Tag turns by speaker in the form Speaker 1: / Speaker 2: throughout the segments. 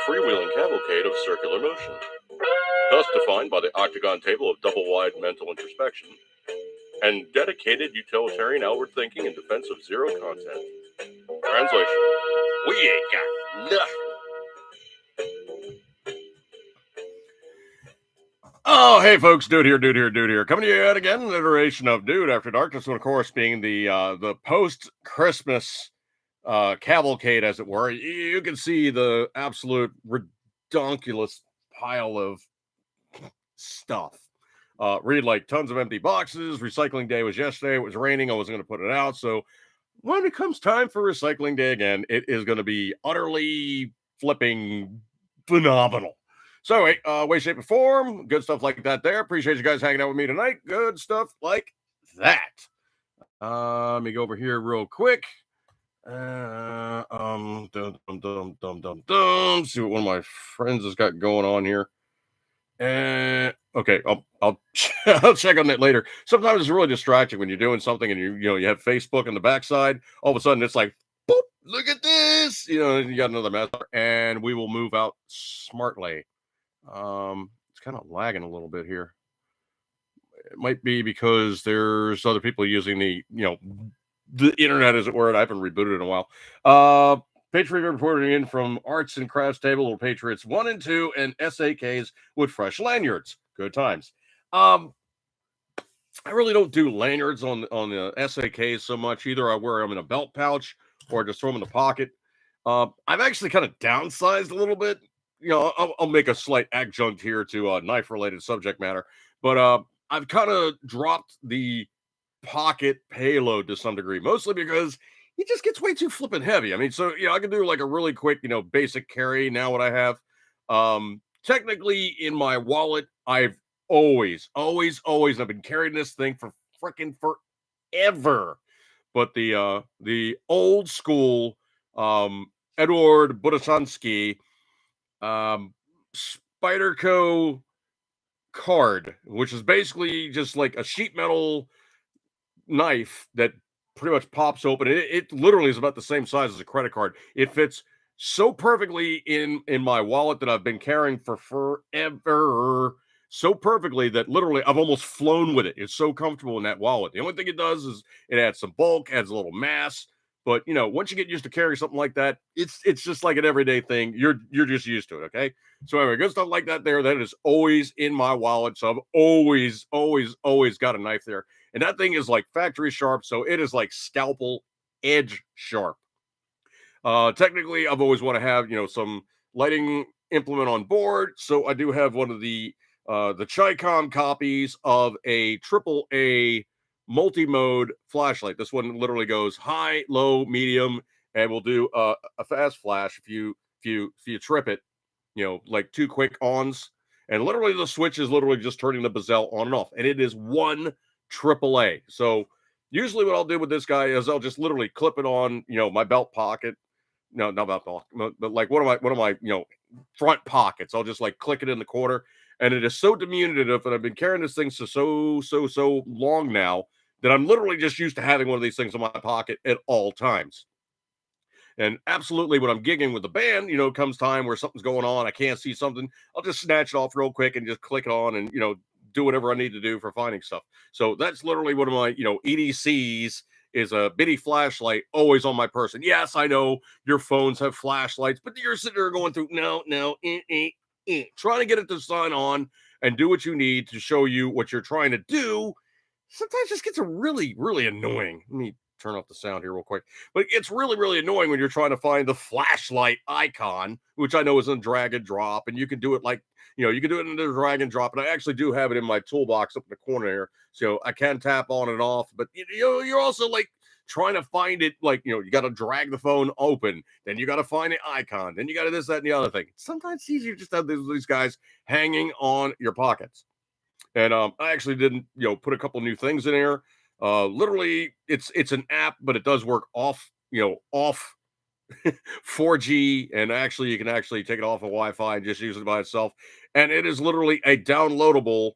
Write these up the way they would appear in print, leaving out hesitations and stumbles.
Speaker 1: freewheeling cavalcade of circular motion, thus defined by the octagon table of double-wide mental introspection and dedicated utilitarian outward thinking in defense of zero content. Translation: we ain't got nothing. Oh, hey folks, dude here. Coming to you yet again, an iteration of Dude After Dark. This one, of course, being the post-Christmas cavalcade, as it were. You can see the absolute redonkulous pile of stuff. Read like tons of empty boxes. Recycling day was yesterday. It was raining. I wasn't going to put it out. So when it comes time for recycling day again, it is going to be utterly flipping phenomenal. So, way, shape, and form, good stuff like that there. Appreciate you guys hanging out with me tonight. Good stuff like that. Let me go over here real quick. See what one of my friends has got going on here. Okay, I'll I'll check on that later. Sometimes it's really distracting when you're doing something and you have Facebook on the backside. All of a sudden, it's like, boop, look at this. You got another mess, and we will move out smartly. It's kind of lagging a little bit here. It might be because there's other people using the internet, as it were. I haven't rebooted in a while. Patriot reporting in from Arts and Crafts Table, Little Patriots 1 and 2, and SAKs with fresh lanyards. Good times. I really don't do lanyards on the SAKs so much either. I wear them in a belt pouch or just throw them in the pocket. I've actually kind of downsized a little bit. I'll make a slight adjunct here to knife-related subject matter, but I've kind of dropped the pocket payload to some degree, mostly because it just gets way too flipping heavy. I mean, so I can do like a really quick, basic carry now. What I have, technically in my wallet, I've always, I've been carrying this thing for freaking forever. But the old school Edward Budasansky Spyderco card, which is basically just like a sheet metal knife that pretty much pops open. It literally is about the same size as a credit card. It fits so perfectly in my wallet that I've been carrying for forever. So perfectly that literally I've almost flown with it. It's so comfortable in that wallet. The only thing it does is it adds some bulk, adds a little mass. But once you get used to carrying something like that, it's just like an everyday thing. You're just used to it. Okay. So anyway, good stuff like that there. That is always in my wallet. So I've always got a knife there. And that thing is like factory sharp. So it is like scalpel edge sharp. Technically, I've always want to have, some lighting implement on board. So I do have one of the Chicom copies of a AAA multi-mode flashlight. This one literally goes high, low, medium, and will do a fast flash if you trip it, like 2 quick ons. And literally the switch is literally just turning the bezel on and off. And it is one AAA. So usually what I'll do with this guy is I'll just literally clip it on, my belt pocket. No, not belt pocket, but like one of my front pockets. I'll just like click it in the corner. And it is so diminutive, and I've been carrying this thing so long now that I'm literally just used to having one of these things in my pocket at all times. And absolutely, when I'm gigging with the band, comes time where something's going on, I can't see something, I'll just snatch it off real quick and just click it on and, do whatever I need to do for finding stuff. So that's literally one of my, EDCs is a bitty flashlight always on my person. Yes, I know your phones have flashlights, but you're sitting there going through, no, trying to get it to sign on and do what you need to show you what you're trying to do. Sometimes just gets really, really annoying. Let me turn off the sound here real quick. But it's really, really annoying when you're trying to find the flashlight icon, which I know is in drag and drop. And you can do it like, you can do it in the drag and drop. And I actually do have it in my toolbox up in the corner here. So I can tap on and off. But, you're also like trying to find it, like, you got to drag the phone open. Then you got to find the icon. Then you got to this, that, and the other thing. Sometimes it's easier just to have these guys hanging on your pockets. And I actually didn't, put a couple new things in there. Literally, it's an app, but it does work off 4G, and actually you can actually take it off of Wi-Fi and just use it by itself. And it is literally a downloadable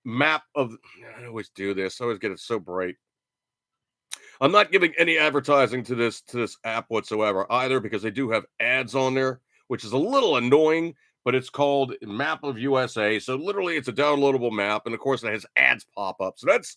Speaker 1: map of. I always do this. I always get it so bright. I'm not giving any advertising to this app whatsoever either, because they do have ads on there, which is a little annoying, but it's called Map of USA. So literally it's a downloadable map, and of course it has ads pop up. So that's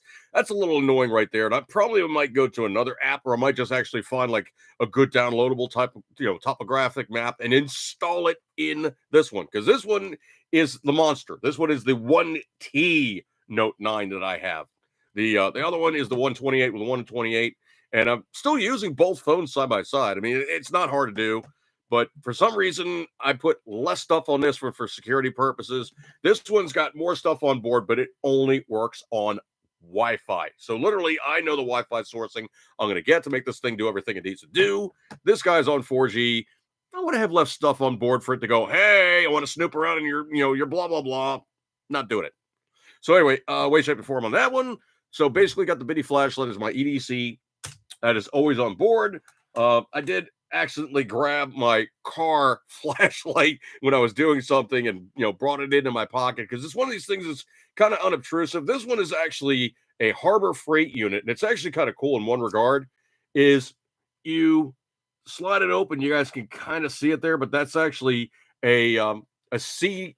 Speaker 1: a little annoying right there. And I probably might go to another app, or I might just actually find like a good downloadable type of topographic map and install it in this one, because this one is the monster. This one is the 1T Note 9 that I have. The other one is the 128 with the 128, and I'm still using both phones side by side. I mean, it's not hard to do, but for some reason, I put less stuff on this one for security purposes. This one's got more stuff on board, but it only works on Wi-Fi. So literally, I know the Wi-Fi sourcing I'm going to get to make this thing do everything it needs to do. This guy's on 4G. I want to have less stuff on board for it to go, hey, I want to snoop around in your blah, blah, blah. Not doing it. So anyway, way, shape, and form on that one. So basically got the bitty flashlight as my EDC. That is always on board. I did accidentally grab my car flashlight when I was doing something and, brought it into my pocket, because it's one of these things that's kind of unobtrusive. This one is actually a Harbor Freight unit, and it's actually kind of cool in one regard, is you slide it open. You guys can kind of see it there, but that's actually a C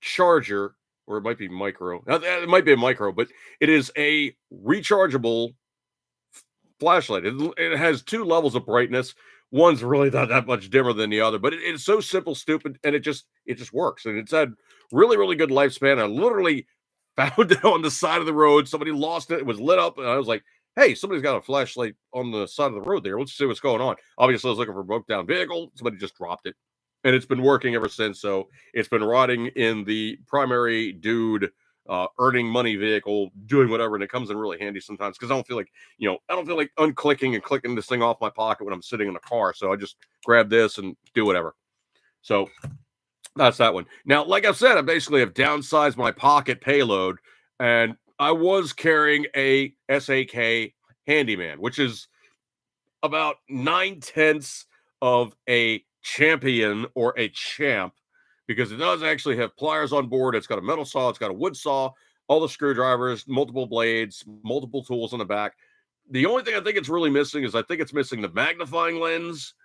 Speaker 1: charger, or it might be micro. It might be a micro, but it is a rechargeable flashlight. It has two levels of brightness. One's really not that much dimmer than the other, but it's so simple, stupid, and it just works. And it's had really, really good lifespan. I literally found it on the side of the road. Somebody lost it. It was lit up, and I was like, hey, somebody's got a flashlight on the side of the road there. Let's see what's going on. Obviously, I was looking for a broke down vehicle. Somebody just dropped it, and it's been working ever since. So it's been rotting in the primary dude earning money vehicle, doing whatever, and it comes in really handy sometimes, because I don't feel like unclicking and clicking this thing off my pocket when I'm sitting in the car. So I just grab this and do whatever. So that's that one. Now, like I've said, I basically have downsized my pocket payload, and I was carrying a SAK Handyman, which is about 9/10 of a champion or a champ, because it does actually have pliers on board. It's got a metal saw, it's got a wood saw, all the screwdrivers, multiple blades, multiple tools in the back. The only thing I think it's really missing is I think it's missing the magnifying lens,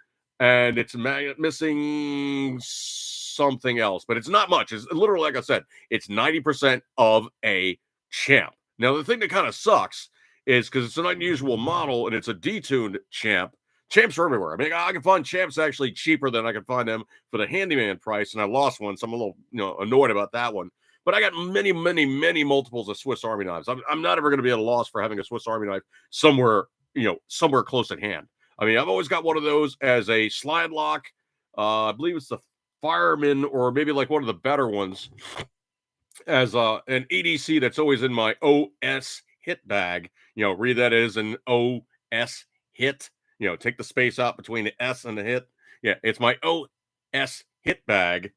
Speaker 1: and it's missing something else, but it's not much. It's literally, like I said, it's 90% of a champ. Now, the thing that kind of sucks is because it's an unusual model and it's a detuned champ. Champs are everywhere. I mean, I can find champs actually cheaper than I can find them for the handyman price, and I lost one, so I'm a little, annoyed about that one. But I got many, many, many multiples of Swiss Army knives. I'm not ever going to be at a loss for having a Swiss Army knife somewhere, somewhere close at hand. I mean, I've always got one of those as a slide lock. I believe it's the Fireman, or maybe like one of the better ones, as an EDC that's always in my OS hit bag. Read that as an OS hit. Take the space out between the S and the hit. Yeah, it's my OS hit bag.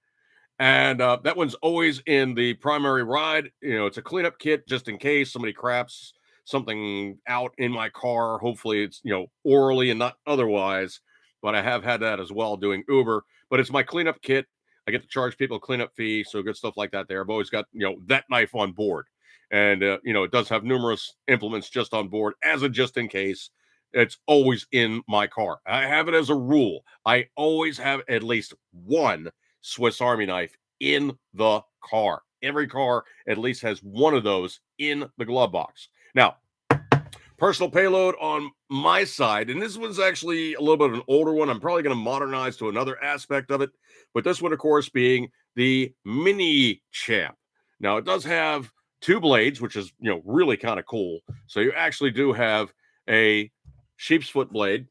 Speaker 1: And that one's always in the primary ride. It's a cleanup kit just in case somebody craps something out in my car. Hopefully it's, orally and not otherwise. But I have had that as well doing Uber. But it's my cleanup kit. I get to charge people a cleanup fee. So good stuff like that there. I've always got, that knife on board. And, it does have numerous implements just on board as a just in case. It's always in my car. I have it as a rule. I always have at least one Swiss Army knife in the car. Every car at least has one of those in the glove box. Now, personal payload on my side, and this one's actually a little bit of an older one. I'm probably going to modernize to another aspect of it, but this one, of course, being the Mini Champ. Now, it does have two blades, which is, really kind of cool. So you actually do have a sheep's foot blade.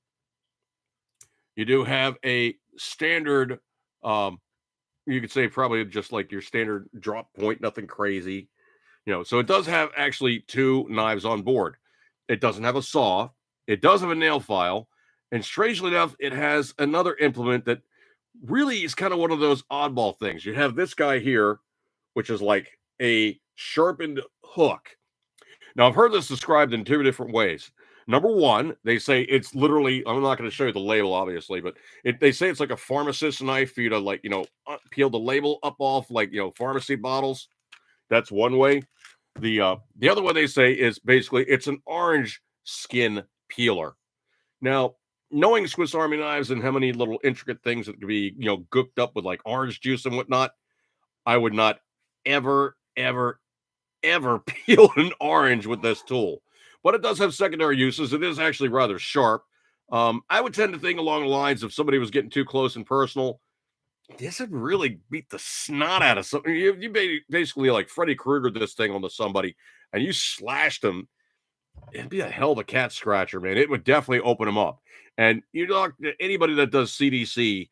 Speaker 1: You do have a standard, you could say probably just like your standard drop point, nothing crazy. So it does have actually two knives on board. It doesn't have a saw. It does have a nail file. And strangely enough, it has another implement that really is kind of one of those oddball things. You have this guy here, which is like a sharpened hook. Now, I've heard this described in two different ways. Number one, they say it's literally, I'm not going to show you the label, obviously, but they say it's like a pharmacist's knife for you to peel the label up off pharmacy bottles. That's one way. The other one they say is basically it's an orange skin peeler. Now, knowing Swiss Army knives and how many little intricate things that could be, gooked up with like orange juice and whatnot, I would not ever, ever, ever peel an orange with this tool. But it does have secondary uses. It is actually rather sharp. I would tend to think along the lines if somebody was getting too close and personal, this would really beat the snot out of something. You basically like Freddy Krueger this thing onto somebody and you slashed them. It'd be a hell of a cat scratcher, man. It would definitely open them up. And you talk to anybody that does CDC,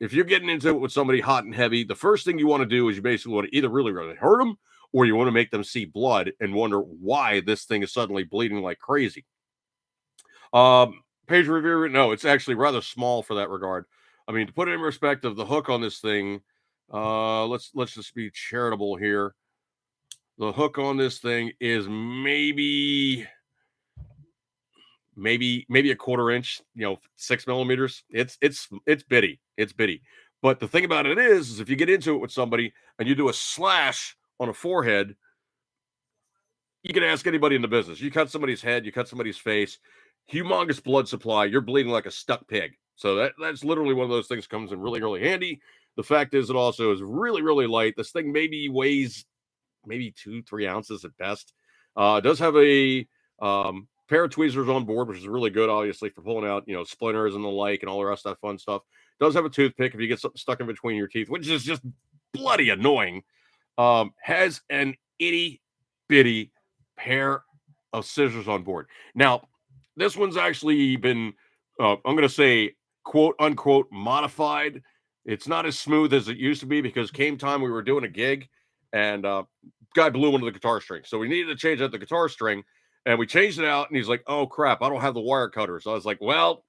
Speaker 1: if you're getting into it with somebody hot and heavy, the first thing you want to do is you basically want to either really, really hurt them or you want to make them see blood and wonder why this thing is suddenly bleeding like crazy. Page review, no, it's actually rather small for that regard. I mean, to put it in perspective, the hook on this thing, let's just be charitable here. The hook on this thing is maybe a quarter inch, 6 millimeters. It's bitty. It's bitty. But the thing about it is if you get into it with somebody and you do a slash on a forehead, you can ask anybody in the business. You cut somebody's head, you cut somebody's face, humongous blood supply, you're bleeding like a stuck pig. So that's literally one of those things that comes in really, really handy. The fact is, it also is really, really light. This thing maybe weighs maybe 2-3 ounces at best. It does have a pair of tweezers on board, which is really good, obviously, for pulling out, splinters and the like and all the rest of that fun stuff. It does have a toothpick if you get something stuck in between your teeth, which is just bloody annoying. Has an itty bitty pair of scissors on board. Now, this one's actually been, I'm going to say, quote unquote, modified. It's not as smooth as it used to be because came time we were doing a gig and guy blew one of the guitar strings. So we needed to change out the guitar string and we changed it out. And he's like, oh crap, I don't have the wire cutters. So I was like, well,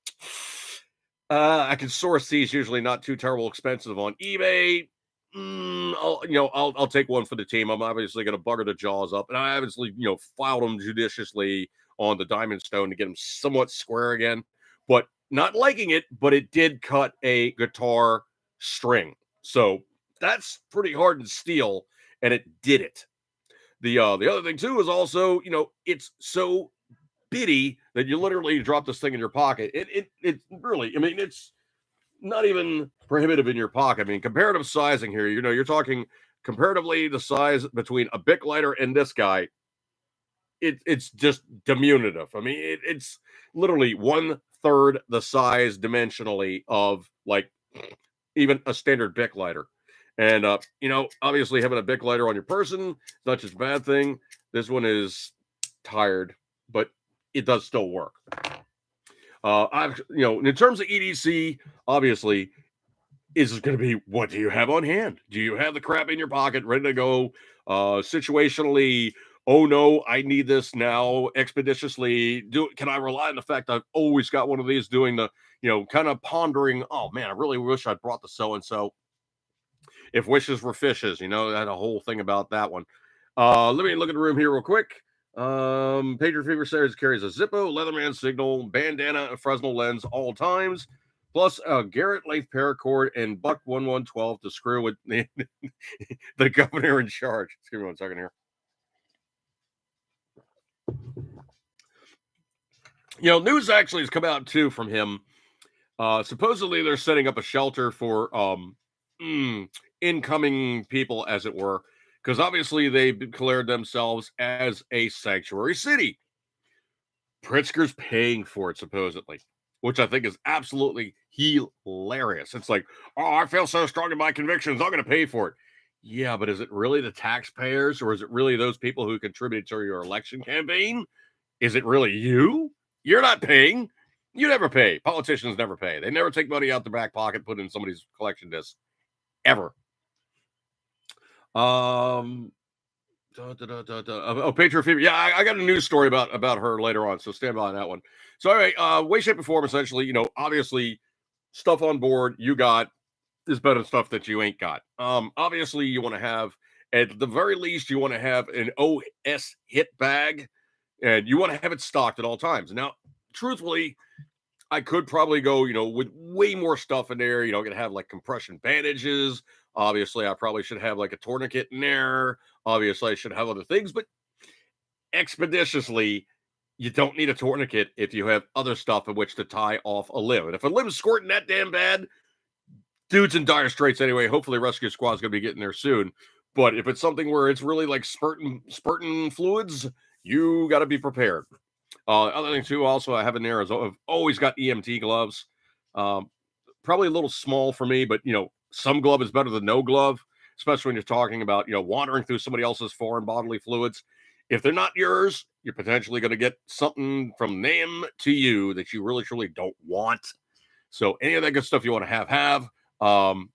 Speaker 1: I can source these, usually not too terrible expensive on eBay. I'll take one for the team. I'm obviously going to bugger the jaws up, and I obviously, filed them judiciously on the diamond stone to get them somewhat square again. But not liking it, but it did cut a guitar string, so that's pretty hard to steal, and it did it. The other thing too is also, it's so bitty that you literally drop this thing in your pocket. It really, I mean, it's not even prohibitive in your pocket. I mean, comparative sizing here, you're talking comparatively the size between a Bic lighter and this guy. It's just diminutive. I mean, it's literally 1/3 the size dimensionally of like even a standard Bic lighter. And obviously having a Bic lighter on your person is not just a bad thing. This one is tired, but it does still work. In terms of EDC, obviously, is going to be what do you have on hand? Do you have the crap in your pocket ready to go? Situationally, oh no, I need this now expeditiously. Can I rely on the fact I've always got one of these doing the, kind of pondering, oh man, I really wish I'd brought the so and so. If wishes were fishes, that a whole thing about that one. Let me look at the room here real quick. Patriot Fever Series carries a Zippo, Leatherman signal, bandana, a Fresnel lens all times, plus a Garrett length paracord and Buck 1112 to screw with the governor in charge. Excuse me 1 second here. News actually has come out too from him. Supposedly they're setting up a shelter for incoming people, as it were, because obviously they declared themselves as a sanctuary city. Pritzker's paying for it, supposedly, which I think is absolutely hilarious. It's like, oh, I feel so strong in my convictions, I'm going to pay for it. Yeah, but is it really the taxpayers or is it really those people who contributed to your election campaign? Is it really you? You're not paying. You never pay. Politicians never pay. They never take money out their back pocket, put it in somebody's collection disc. Ever. Oh, Patriot Fever. Yeah, I got a news story about her later on, so stand by on that one. So, all right, way, shape, or form, essentially, obviously, stuff on board you got is better stuff that you ain't got. Obviously, you want to have, at the very least, you want to have an OS hit bag, and you want to have it stocked at all times. Now, truthfully, I could probably go, with way more stuff in there. Gonna have like compression bandages. Obviously, I probably should have like a tourniquet in there. Obviously, I should have other things, but expeditiously, You don't need a tourniquet if you have other stuff in which to tie off a limb. And if a limb's squirting that damn bad, dude's in dire straits anyway. Hopefully, rescue squad's gonna be getting there soon. But if it's something where it's really like spurting fluids, you got to be prepared. Other thing too, also I have in there is I've always got EMT gloves. Um, Probably a little small for me, but some glove is better than no glove, especially when you're talking about wandering through somebody else's foreign bodily fluids. If they're not yours, you're potentially going to get something from them to you that you really truly don't want. So any of that good stuff you want to have. Um,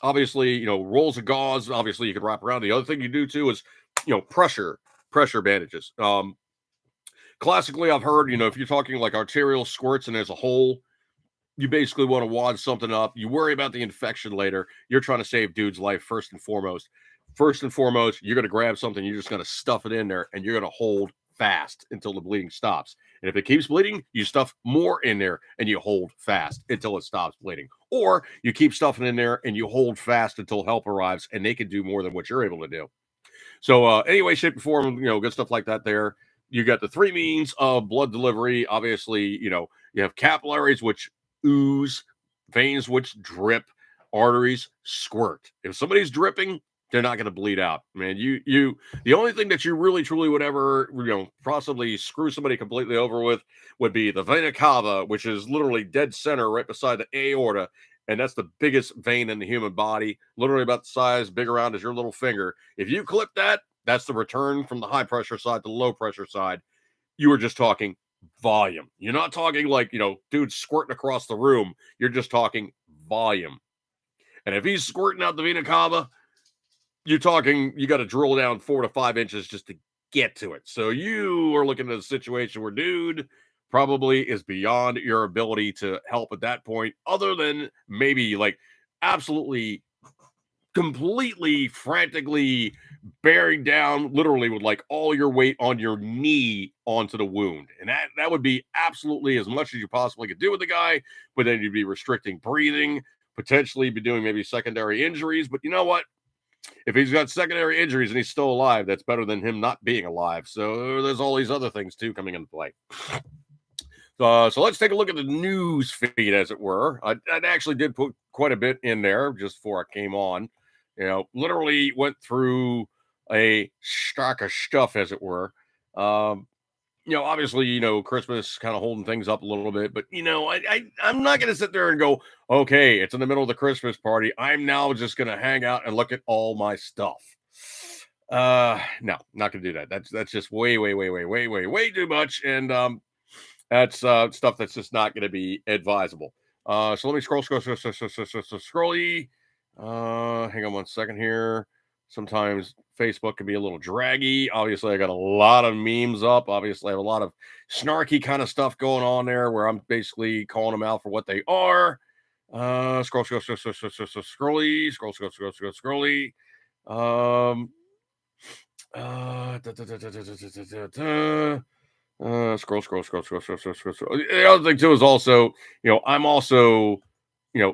Speaker 1: Obviously, rolls of gauze. Obviously, you can wrap around. The other thing you do too is, pressure bandages. Classically, I've heard, if you're talking like arterial squirts and there's a hole, you basically want to wad something up. You worry about the infection later. You're trying to save dude's life first and foremost. First and foremost, you're going to grab something. You're just going to stuff it in there, and you're going to hold fast until the bleeding stops. And if it keeps bleeding, you stuff more in there, and you hold fast until it stops bleeding. Or you keep stuffing in there, and you hold fast until help arrives, and they can do more than what you're able to do. So anyway, shape, and form, good stuff like that there. You got the three means of blood delivery. Obviously, you have capillaries, which ooze, veins which drip, arteries squirt. If somebody's dripping, they're not going to bleed out, man. The only thing that you really truly would ever possibly screw somebody completely over with would be the vena cava, which is literally dead center right beside the aorta, and that's the biggest vein in the human body, literally about the size, big around as your little finger. If you clip that, that's the return from the high pressure side to the low pressure side. You were just talking volume. You're not talking like, dude squirting across the room. You're just talking volume. And if he's squirting out the vena cava, you're talking, you got to drill down 4 to 5 inches just to get to it. So you are looking at a situation where dude probably is beyond your ability to help at that point, other than maybe like absolutely completely frantically bearing down literally with like all your weight on your knee onto the wound. And that would be absolutely as much as you possibly could do with the guy, but then you'd be restricting breathing, potentially be doing maybe secondary injuries. But you know what? If he's got secondary injuries and he's still alive, that's better than him not being alive. So there's all these other things too coming into play. So let's take a look at the news feed, as it were. I actually did put quite a bit in there just before I came on. Literally went through a stock of stuff, as it were. Obviously, Christmas kind of holding things up a little bit, but I'm not going to sit there and go, okay, it's in the middle of the Christmas party. I'm now just going to hang out and look at all my stuff. No, not going to do that. That's just way too much. And, that's stuff that's just not going to be advisable. So let me scrolly. Hang on one second here. Sometimes Facebook can be a little draggy. Obviously, I got a lot of memes up. Obviously, I have a lot of snarky kind of stuff going on there where I'm basically calling them out for what they are. Scrolly. Scroll. The other thing too is also, I'm also,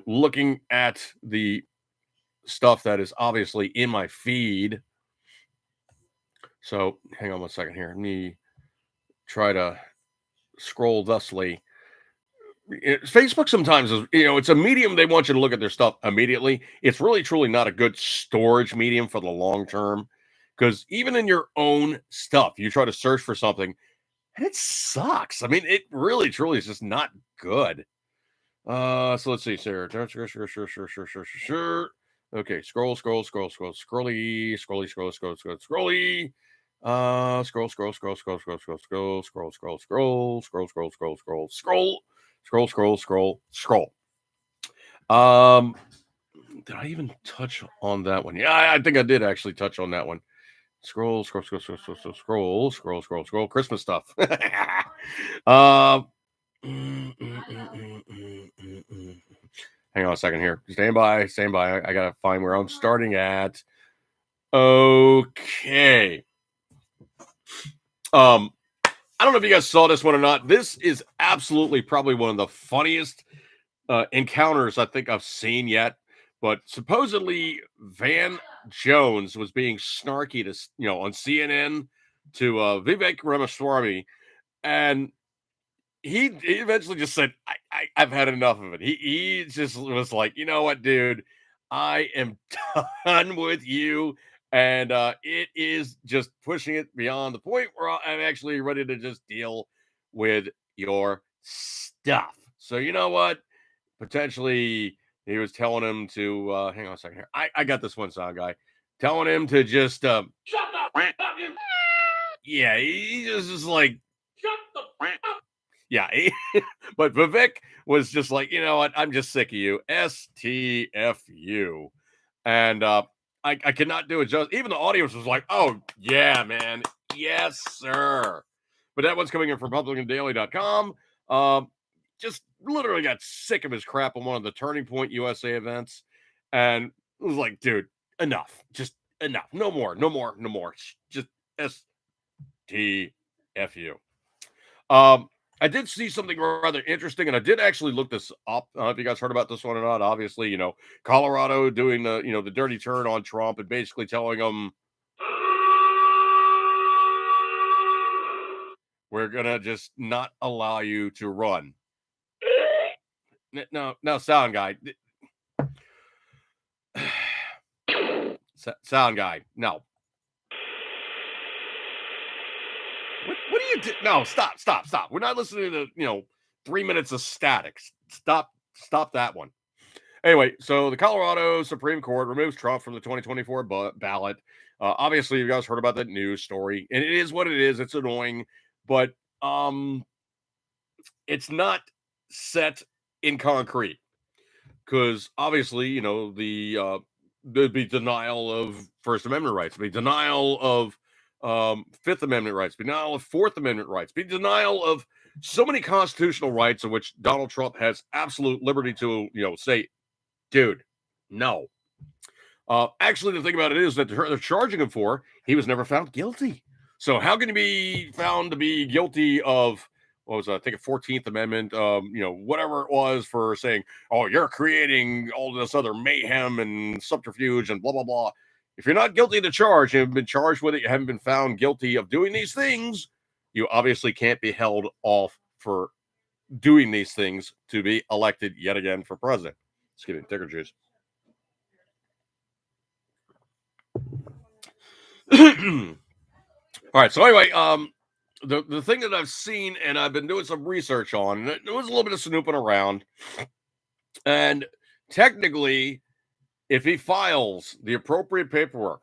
Speaker 1: looking at the stuff that is obviously in my feed. So hang on one second here. Let me try to scroll thusly. Facebook sometimes is, it's a medium. They want you to look at their stuff immediately. It's really, truly not a good storage medium for the long term. Because even in your own stuff, you try to search for something, and it sucks. I mean, it really, truly is just not good. So let's see, Sarah. Sure. Okay, scroll. Scrolly. Scroll. Did I even touch on that one? Yeah, I think I did actually touch on that one. Scroll. Christmas stuff. Hang on a second here. Stand by. I gotta find where I'm starting at. Okay. I don't know if you guys saw this one or not. This is absolutely probably one of the funniest encounters I think I've seen yet. But supposedly Van Jones was being snarky to on CNN to Vivek Ramaswamy And he eventually just said, I've had enough of it. He just was like, you know what, dude, I am done with you. And it is just pushing it beyond the point where I'm actually ready to just deal with your stuff. So you know what? Potentially he was telling him to hang on a second here. I got this one sound guy telling him to just shut the fuck up, yeah, he just is like shut the fuck up. Yeah, but Vivek was just like, you know what? I'm just sick of you. STFU. And I cannot do it. Just even the audience was like, oh, yeah, man. Yes, sir. But that one's coming in from RepublicanDaily.com. Just literally got sick of his crap on one of the Turning Point USA events. And it was like, dude, enough. Just enough. No more. No more. No more. Just STFU. I did see something rather interesting, and I did actually look this up. I don't know if you guys heard about this one or not. Obviously, Colorado doing the dirty turn on Trump and basically telling him we're gonna just not allow you to run. No, sound guy. Sound guy. No. What do you do? No, stop. We're not listening to 3 minutes of static. Stop that one. Anyway, so the Colorado Supreme Court removes Trump from the 2024 ballot. Obviously, you guys heard about that news story, and it is what it is. It's annoying, but it's not set in concrete because obviously, there'd be denial of First Amendment rights, be denial of Fifth Amendment rights, denial of Fourth Amendment rights, be denial of so many constitutional rights of which Donald Trump has absolute liberty to, say, dude, no. Actually, the thing about it is that they're charging him for, he was never found guilty. So how can he be found to be guilty of, what was I think a 14th Amendment, whatever it was for saying, oh, you're creating all this other mayhem and subterfuge and blah, blah, blah. If you're not guilty of the charge, you haven't been charged with it, you haven't been found guilty of doing these things, you obviously can't be held off for doing these things to be elected yet again for president. Excuse me, ticker juice. All right. So anyway, the thing that I've seen and I've been doing some research on, and it was a little bit of snooping around, and technically, if he files the appropriate paperwork,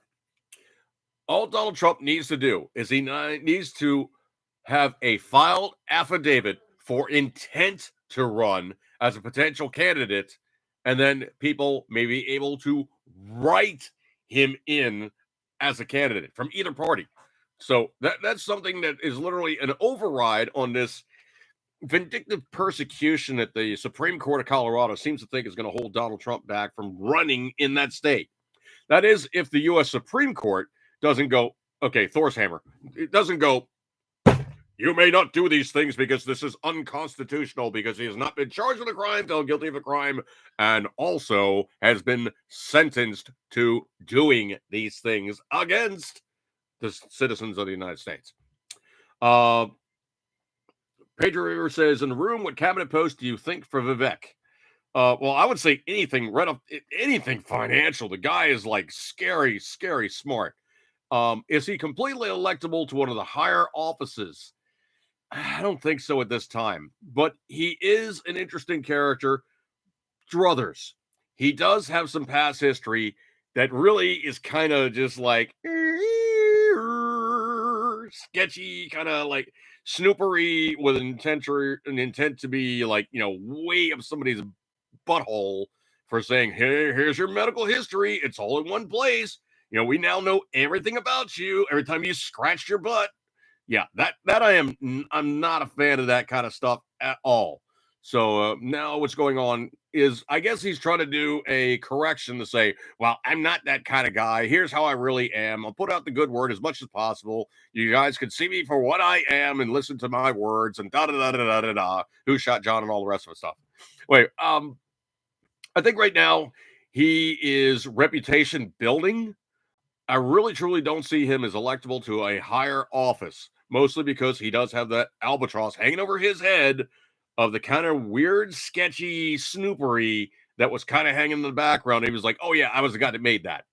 Speaker 1: all Donald Trump needs to do is he needs to have a filed affidavit for intent to run as a potential candidate, and then people may be able to write him in as a candidate from either party. So that's something that is literally an override on this vindictive persecution that the Supreme Court of Colorado seems to think is going to hold Donald Trump back from running in that state. That is, if the U.S. Supreme Court doesn't go, okay, Thor's hammer, it doesn't go, you may not do these things because this is unconstitutional because he has not been charged with a crime, found guilty of a crime, and also has been sentenced to doing these things against the citizens of the United States. Pedro River says, in the room, what cabinet post do you think for Vivek? Well, I would say anything right up, anything financial. The guy is like scary smart. Is he completely electable to one of the higher offices? I don't think so at this time, but he is an interesting character. Druthers. He does have some past history that really is kind of just like sketchy, kind of like snoopery with an intent to be like, way up somebody's butthole for saying, hey, here's your medical history. It's all in one place. We now know everything about you. Every time you scratched your butt. Yeah, I'm not a fan of that kind of stuff at all. So now what's going on is I guess he's trying to do a correction to say, well, I'm not that kind of guy. Here's how I really am. I'll put out the good word as much as possible. You guys can see me for what I am and listen to my words and da da da da da da da. Who shot John and all the rest of the stuff. Wait, I think right now he is reputation building. I really truly don't see him as electable to a higher office mostly because he does have that albatross hanging over his head of the kind of weird, sketchy snoopery that was kind of hanging in the background. He was like, "Oh yeah, I was the guy that made that."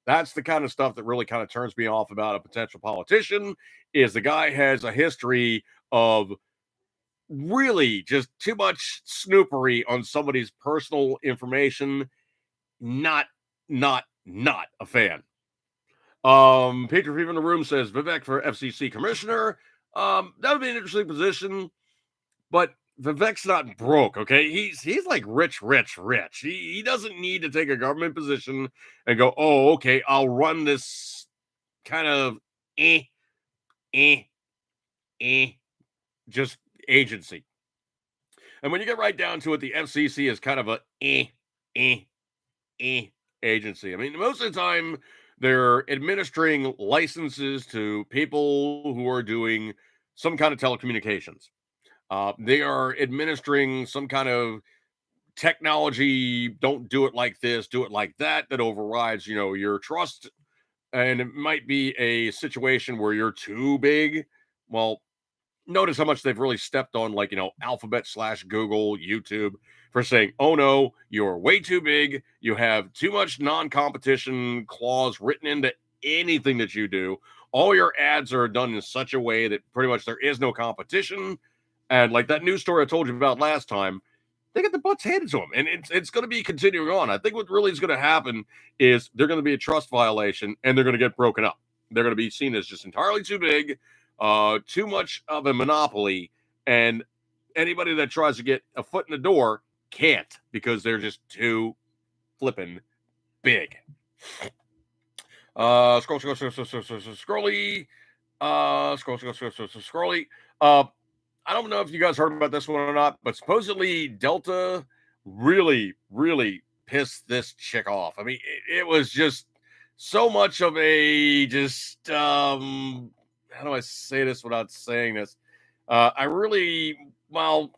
Speaker 1: That's the kind of stuff that really kind of turns me off about a potential politician. Is the guy has a history of really just too much snoopery on somebody's personal information. Not, not a fan. Peter Fever in the room says Vivek for FCC commissioner. That would be an interesting position, but Vivek's not broke. Okay, he's like rich. He doesn't need to take a government position and go, oh, okay, I'll run this kind of eh, eh, eh, just agency. And when you get right down to it, the FCC is kind of a eh, eh agency. I mean, most of the time they're administering licenses to people who are doing some kind of telecommunications. They are administering some kind of technology. Don't do it like this, do it like that. That overrides, your trust. And it might be a situation where you're too big. Well, notice how much they've really stepped on, like, Alphabet slash Google, YouTube, for saying, oh no, you're way too big. You have too much non competition clause written into anything that you do. All your ads are done in such a way that pretty much there is no competition. And like that news story I told you about last time, they get the butts handed to them. And it's going to be continuing on. I think what really is going to happen is they're going to be a trust violation and they're going to get broken up. They're going to be seen as just entirely too big, too much of a monopoly, and anybody that tries to get a foot in the door can't because they're just too flippin' big. Scrolly. Scrolly. I don't know if you guys heard about this one or not, but supposedly Delta really pissed this chick off. I mean, it was just so much of a just how do I say this without saying this? I really well.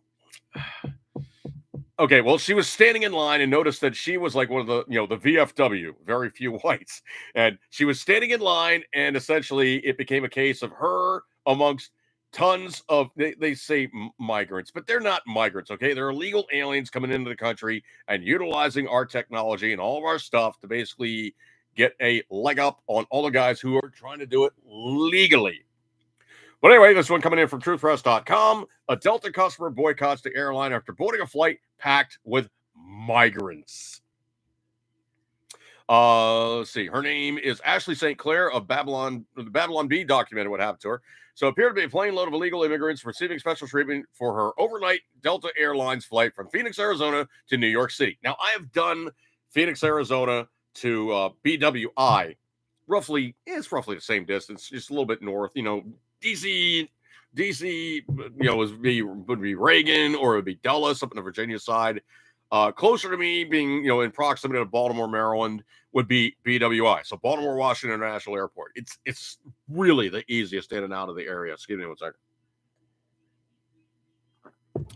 Speaker 1: Okay, well, she was standing in line and noticed that she was like one of the, the VFW, very few whites. And she was standing in line, and essentially it became a case of her amongst tons of, they say migrants, but they're not migrants, okay? They're illegal aliens coming into the country and utilizing our technology and all of our stuff to basically get a leg up on all the guys who are trying to do it legally. But anyway, this one coming in from truthpress.com. A Delta customer boycotts the airline after boarding a flight packed with migrants. Let's see. Her name is Ashley St. Clair of Babylon. The Babylon Bee documented what happened to her. So it appeared to be a plane load of illegal immigrants receiving special treatment for her overnight Delta Airlines flight from Phoenix, Arizona to New York City. Now, I have done Phoenix, Arizona to BWI. It's roughly the same distance, just a little bit north. DC, would be Reagan, or it would be Dulles up on the Virginia side. Closer to me, being in proximity to Baltimore, Maryland, would be BWI. So Baltimore Washington International Airport. It's really the easiest in and out of the area. Excuse me one second.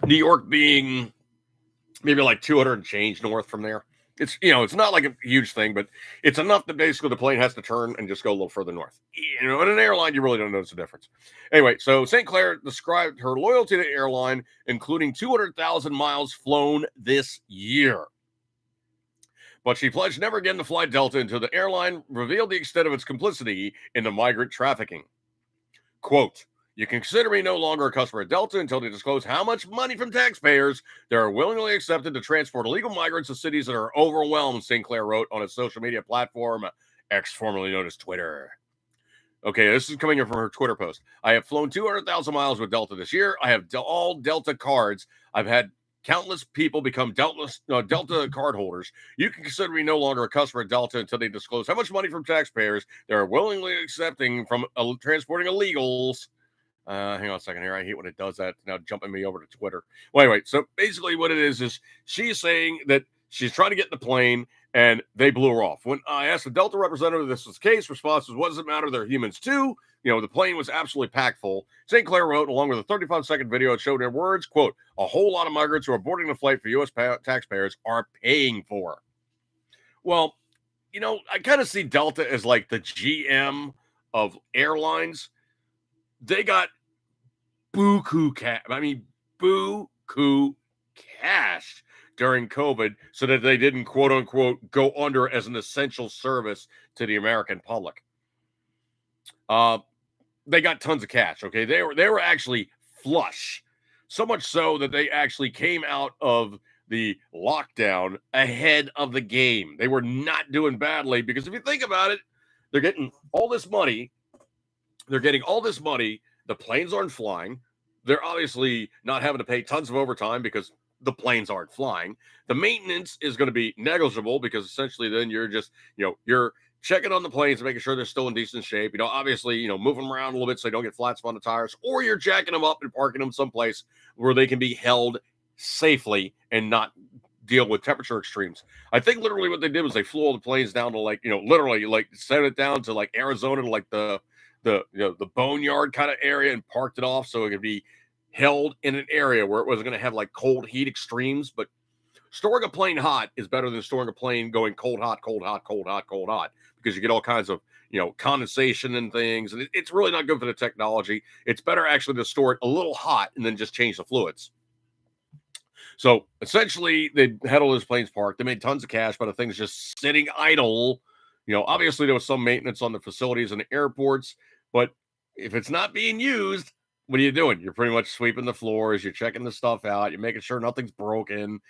Speaker 1: New York being maybe like 200 and change north from there. It's not like a huge thing, but it's enough that basically the plane has to turn and just go a little further north. In an airline, you really don't notice the difference. Anyway, so St. Clair described her loyalty to the airline, including 200,000 miles flown this year. But she pledged never again to fly Delta until the airline revealed the extent of its complicity in the migrant trafficking. Quote, you can consider me no longer a customer at Delta until they disclose how much money from taxpayers they are willingly accepted to transport illegal migrants to cities that are overwhelmed, St. Clair wrote on its social media platform, X, formerly known as Twitter. Okay, this is coming in from her Twitter post. I have flown 200,000 miles with Delta this year. I have all Delta cards. I've had countless people become Delta card holders. You can consider me no longer a customer at Delta until they disclose how much money from taxpayers they are willingly accepting from transporting illegals. Hang on a second here. I hate when it does that. Now jumping me over to Twitter. Well, anyway, so basically what it is she's saying that she's trying to get in the plane and they blew her off. When I asked the Delta representative if this was the case, response was, what does it matter? They're humans too. The plane was absolutely packed full. St. Clair wrote, along with a 35-second video, it showed their words, quote, a whole lot of migrants who are boarding the flight for U.S. taxpayers are paying for. Well, I kind of see Delta as like the GM of airlines. they got buku cash. I mean, buku cash during COVID so that they didn't quote unquote go under as an essential service to the American public. Uh, they got tons of cash. Okay, they were actually flush, so much so that they actually came out of the lockdown ahead of the game. They were not doing badly because if you think about it, they're getting all this money. They're getting all this money. The planes aren't flying. They're obviously not having to pay tons of overtime because the planes aren't flying. The maintenance is going to be negligible because essentially then you're just, you're checking on the planes and making sure they're still in decent shape. Obviously, moving them around a little bit so they don't get flat spot on the tires, or you're jacking them up and parking them someplace where they can be held safely and not deal with temperature extremes. I think literally what they did was they flew all the planes down to literally sent it down to Arizona to the boneyard kind of area and parked it off so it could be held in an area where it wasn't going to have cold heat extremes. But storing a plane hot is better than storing a plane going cold, hot, cold, hot, cold, hot, cold, hot, because you get all kinds of, condensation and things. And it's really not good for the technology. It's better actually to store it a little hot and then just change the fluids. So essentially, they had all those planes parked. They made tons of cash, but the thing's just sitting idle. Obviously, there was some maintenance on the facilities and the airports, but if it's not being used, what are you doing? You're pretty much sweeping the floors, you're checking the stuff out, you're making sure nothing's broken.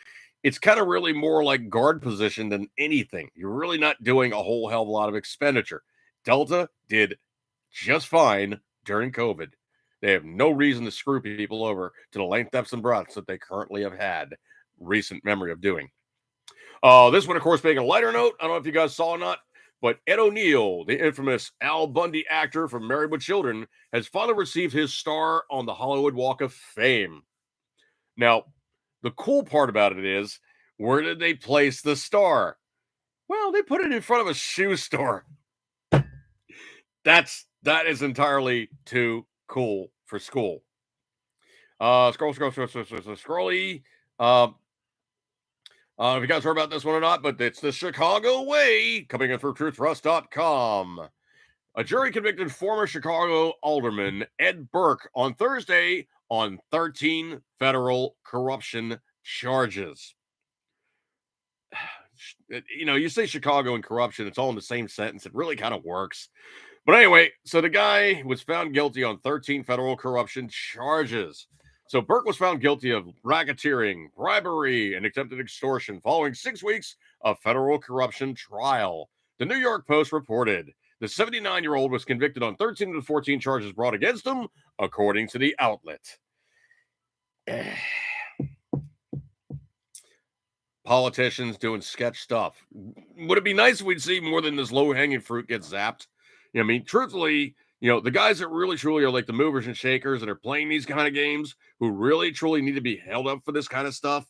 Speaker 1: It's kind of really more like guard position than anything. You're really not doing a whole hell of a lot of expenditure. Delta did just fine during COVID. They have no reason to screw people over to the length, depths, and breadths that they currently have had recent memory of doing. This one, of course, being a lighter note. I don't know if you guys saw or not, but Ed O'Neill, the infamous Al Bundy actor from Married with Children, has finally received his star on the Hollywood Walk of Fame. Now, the cool part about it is, where did they place the star? Well, they put it in front of a shoe store. That is entirely too cool for school. Scrolly. If you guys heard about this one or not, but it's the Chicago way coming in from truthpress.com. A jury convicted former Chicago alderman Ed Burke on Thursday on 13 federal corruption charges. You say Chicago and corruption, it's all in the same sentence. It really kind of works. But anyway, so the guy was found guilty on 13 federal corruption charges. So Burke was found guilty of racketeering, bribery, and attempted extortion following 6 weeks of federal corruption trial. The New York Post reported the 79-year-old was convicted on 13 of the 14 charges brought against him, according to the outlet. Politicians doing sketch stuff. Would it be nice if we'd see more than this low-hanging fruit get zapped? I mean, truthfully, the guys that really truly are like the movers and shakers that are playing these kind of games, who really truly need to be held up for this kind of stuff,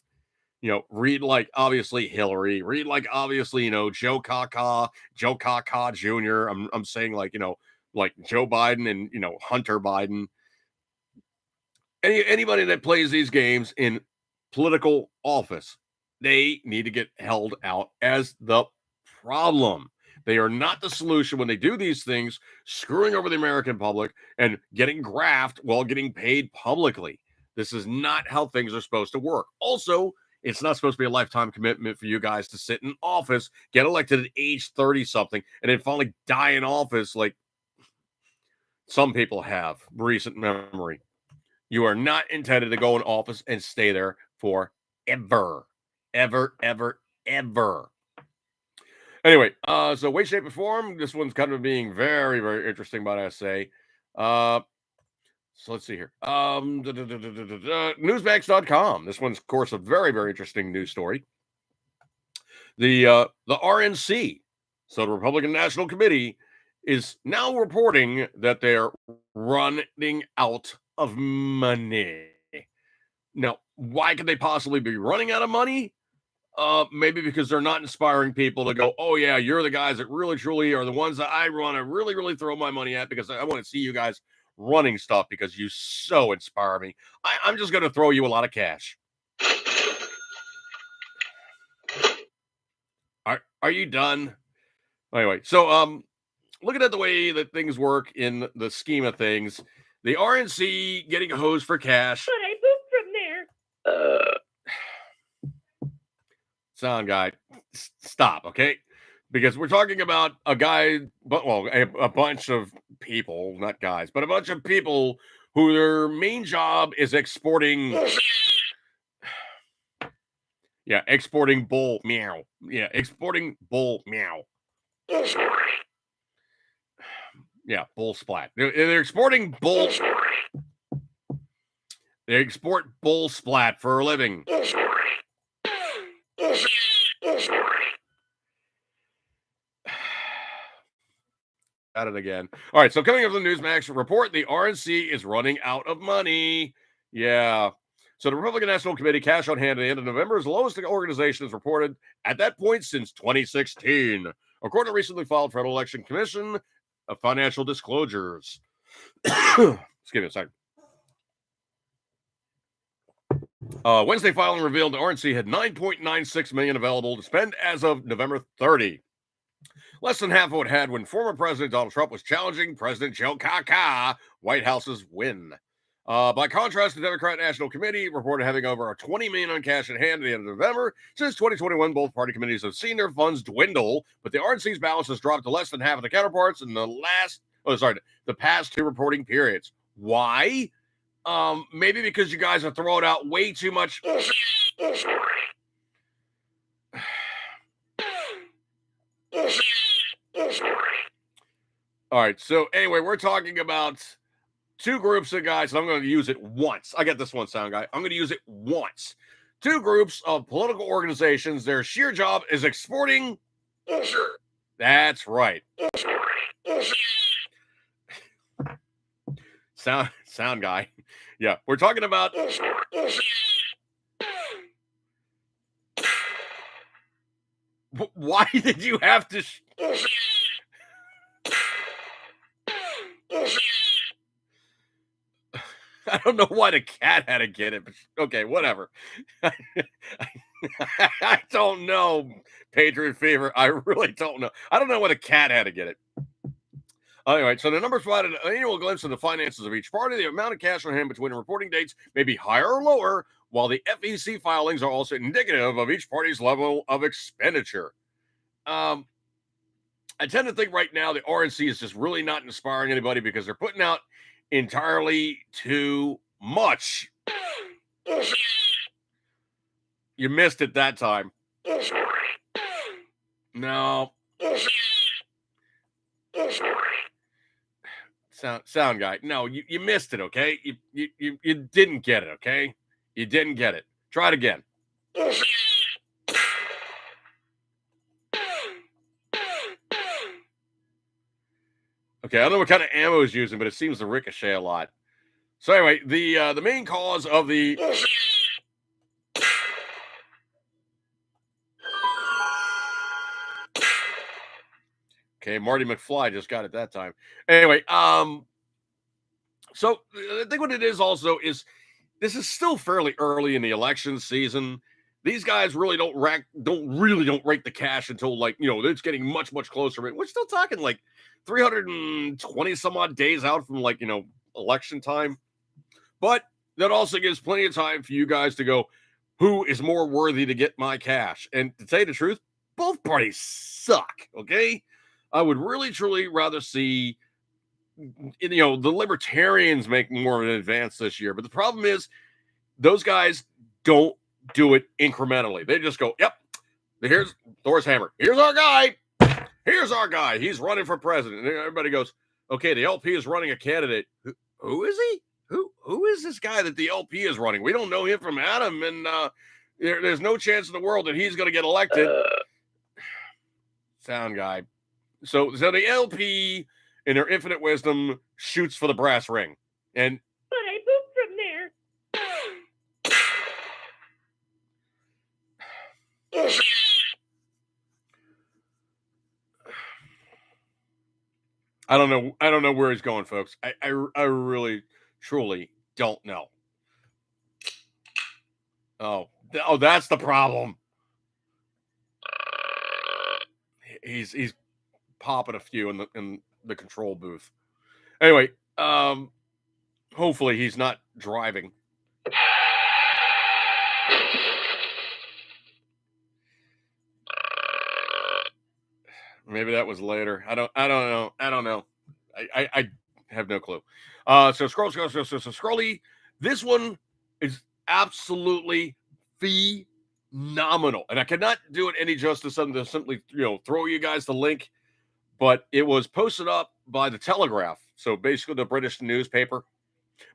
Speaker 1: read obviously Hillary, read obviously, Joe Kaka Jr. I'm saying like Joe Biden and Hunter Biden. Anybody that plays these games in political office, they need to get held out as the problem. They are not the solution when they do these things, screwing over the American public and getting graft while getting paid publicly. This is not how things are supposed to work. Also, it's not supposed to be a lifetime commitment for you guys to sit in office, get elected at age 30 something, and then finally die in office like some people have recent memory. You are not intended to go in office and stay there forever. Ever, ever, ever. Anyway, so way, shape, and form. This one's kind of being very, very interesting, might I say. So let's see here. Newsmax.com. This one's, of course, a very, very interesting news story. The RNC, so the Republican National Committee, is now reporting that they're running out of money. Now, why could they possibly be running out of money? Maybe because they're not inspiring people to go, oh yeah, you're the guys that really truly are the ones that I want to really, really throw my money at, because I want to see you guys running stuff because you so inspire me. I'm just going to throw you a lot of cash. Are you done? Anyway, so looking at the way that things work in the scheme of things, the RNC getting a hose for cash.
Speaker 2: But I pooped from there.
Speaker 1: Sound guy, stop, okay? Because we're talking about a guy, but well, a bunch of people, not guys, but a bunch of people who their main job is exporting. Yeah, exporting bull meow. Yeah, exporting bull meow. Yeah, bull splat. They're exporting bull. They export bull splat for a living. At it again. All right, so coming up from the Newsmax report, the RNC is running out of money. Yeah. So the Republican National Committee cash on hand at the end of November is the lowest the organization has reported at that point since 2016, according to recently filed Federal Election Commission of financial disclosures. Excuse me a second. Wednesday filing revealed the RNC had $9.96 million available to spend as of November 30. Less than half of what it had when former President Donald Trump was challenging President Joe White House's win. By contrast, the Democrat National Committee reported having over $20 million on cash in hand at the end of November. Since 2021, both party committees have seen their funds dwindle, but the RNC's balance has dropped to less than half of the counterparts in the past two reporting periods. Why? Maybe because you guys are throwing out way too much. All right, so anyway, we're talking about two groups of guys, and I'm going to use it once. I get this one, sound guy. I'm going to use it once. Two groups of political organizations. Their sheer job is exporting. That's right. Sound guy. Yeah, we're talking about. Why did you have to? I don't know why the cat had to get it, but okay, whatever. I don't know, Patriot Fever. I really don't know. I don't know why the cat had to get it. Anyway, so the numbers provided an annual glimpse of the finances of each party. The amount of cash on hand between reporting dates may be higher or lower, while the FEC filings are also indicative of each party's level of expenditure. I tend to think right now the RNC is just really not inspiring anybody because they're putting out entirely too much. You missed it that time. No. Sound guy. No, you missed it, okay? You didn't get it, okay? You didn't get it. Try it again. Okay, I don't know what kind of ammo he's using, but it seems to ricochet a lot. So anyway, the main cause of the okay, Marty McFly just got it that time. Anyway, so I think what it is also is this is still fairly early in the election season. These guys really don't rake the cash until it's getting much closer. We're still talking like 320 some odd days out from election time. But that also gives plenty of time for you guys to go, who is more worthy to get my cash? And to tell you the truth, both parties suck, okay? I would really, truly rather see, the libertarians make more of an advance this year. But the problem is those guys don't do it incrementally. They just go, yep, here's Thor's hammer. Here's our guy. Here's our guy. He's running for president. And everybody goes, okay, the LP is running a candidate. Who is he? Who is this guy that the LP is running? We don't know him from Adam, and there's no chance in the world that he's going to get elected. Sound guy. So the LP, in their infinite wisdom, shoots for the brass ring. And
Speaker 2: but I pooped from there.
Speaker 1: I don't know where he's going, folks. I really, truly don't know. Oh, that's the problem. He's popping a few in the control booth. Anyway, Hopefully, he's not driving. Maybe that was later. I don't know. I don't know. I have no clue. So scrolly. This one is absolutely phenomenal, and I cannot do it any justice other than simply throw you guys the link. But it was posted up by the Telegraph, so basically the British newspaper.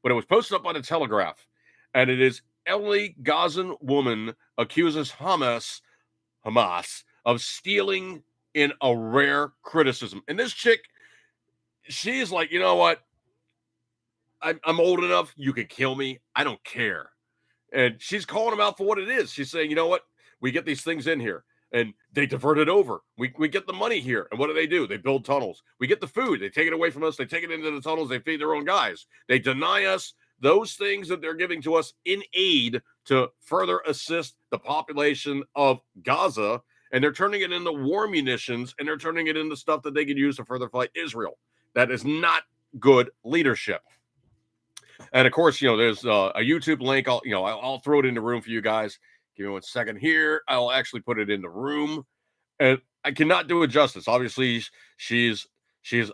Speaker 1: But it was posted up by the Telegraph, and it is elderly Gazan woman accuses Hamas of stealing in a rare criticism. And this chick, she's like, you know what? I'm old enough. You can kill me. I don't care. And she's calling them out for what it is. She's saying, you know what? We get these things in here and they divert it over. We get the money here. And what do? They build tunnels. We get the food. They take it away from us. They take it into the tunnels. They feed their own guys. They deny us those things that they're giving to us in aid to further assist the population of Gaza. And they're turning it into war munitions and they're turning it into stuff that they can use to further fight Israel. That is not good leadership. And of course, there's a YouTube link. I'll throw it in the room for you guys. Give me 1 second here. I'll actually put it in the room, and I cannot do it justice. Obviously, she's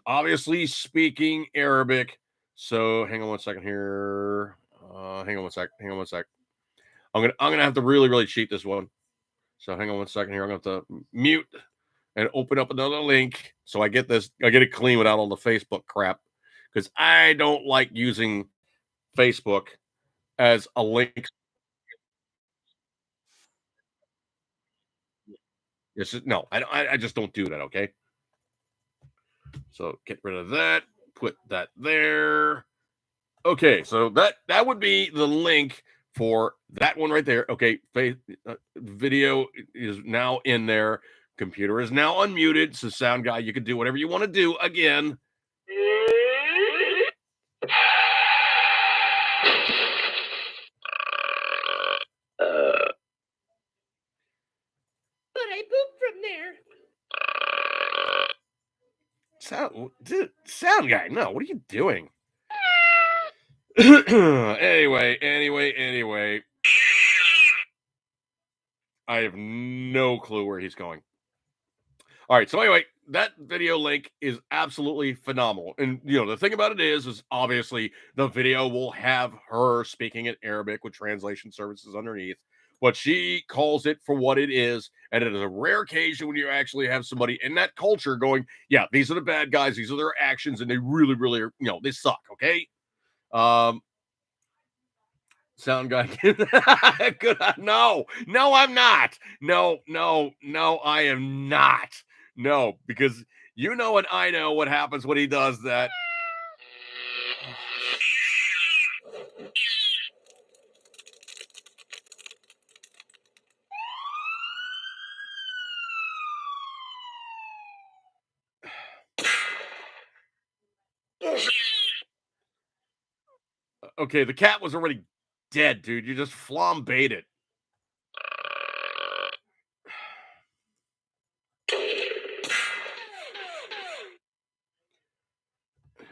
Speaker 1: obviously speaking Arabic. So hang on 1 second here. Hang on 1 sec. Hang on 1 sec. I'm gonna have to really cheat this one. So hang on 1 second here. I'm gonna have to mute and open up another link so I get this. I get it clean without all the Facebook crap because I don't like using Facebook as a link. No, I just don't do that. Okay, so get rid of that. Put that there. Okay, so that would be the link for that one right there. Okay, video is now in there. Computer is now unmuted. So sound guy, you can do whatever you want to do again.
Speaker 2: But I pooped from there.
Speaker 1: Sound guy, no, what are you doing? Anyway. I have no clue where he's going. All right, so anyway, that video link is absolutely phenomenal. And the thing about it is obviously the video will have her speaking in Arabic with translation services underneath, but she calls it for what it is. And it is a rare occasion when you actually have somebody in that culture going, yeah, these are the bad guys, these are their actions, and they really are, they suck. Okay. Sound guy. Good. No, I'm not. No, I am not. No, because and I know what happens when he does that. Okay, the cat was already dead, dude. You just flambéed it.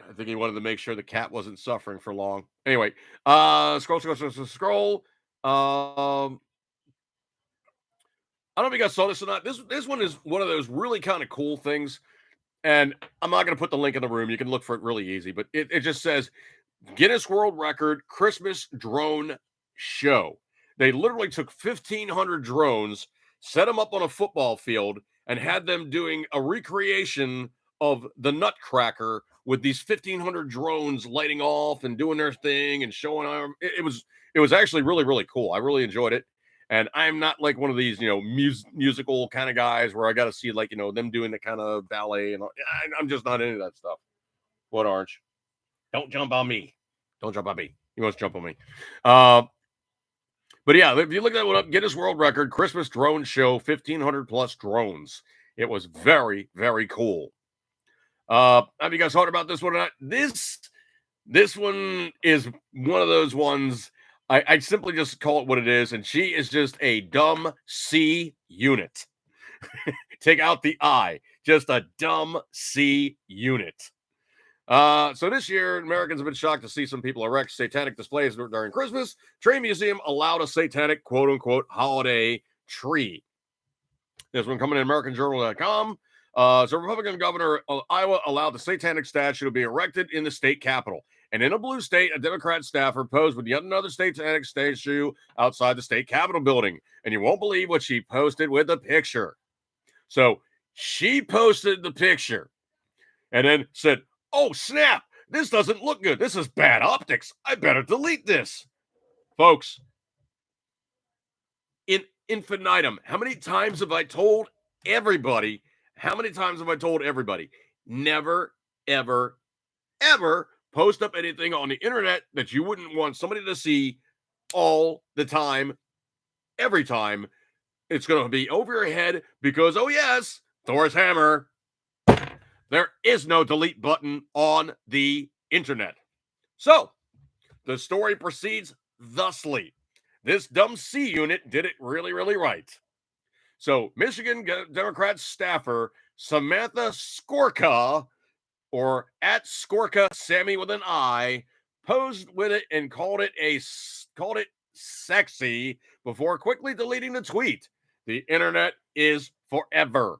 Speaker 1: I think he wanted to make sure the cat wasn't suffering for long. Anyway, scroll. I don't know if you guys saw this or not. This one is one of those really kind of cool things. And I'm not going to put the link in the room. You can look for it really easy, but it just says Guinness World Record Christmas drone show. They literally took 1,500 drones, set them up on a football field, and had them doing a recreation of the Nutcracker with these 1,500 drones lighting off and doing their thing and showing. It was actually really cool. I really enjoyed it. And I'm not like one of these, musical kind of guys where I got to see like, them doing the kind of ballet and I'm just not into that stuff. What, Orange? Don't jump on me. Don't jump on me. He wants to jump on me. But yeah, if you look that one up, Guinness World Record, Christmas drone show, 1,500 plus drones. It was very cool. Have you guys heard about this one or not? This one is one of those ones. I simply just call it what it is, and she is just a dumb C unit. Take out the I, just a dumb C unit. So this year, Americans have been shocked to see some people erect satanic displays during Christmas. Trade Museum allowed a satanic quote unquote holiday tree. This one coming in AmericanJournal.com. So Republican governor of Iowa allowed the satanic statue to be erected in the state capitol. And in a blue state, a Democrat staffer posed with yet another satanic statue outside the state capitol building. And you won't believe what she posted with the picture. So she posted the picture and then said, "Oh, snap. This doesn't look good. This is bad optics. I better delete this." Folks, in infinitum, how many times have I told everybody? How many times have I told everybody? Never, ever, ever post up anything on the internet that you wouldn't want somebody to see all the time, every time. It's going to be over your head because, oh, yes, Thor's hammer. There is no delete button on the internet. So the story proceeds thusly. This dumb C unit did it really, really right. So Michigan Democrat staffer Samantha Skorka, or at Skorka Sammy with an I, posed with it and called it sexy before quickly deleting the tweet. The internet is forever.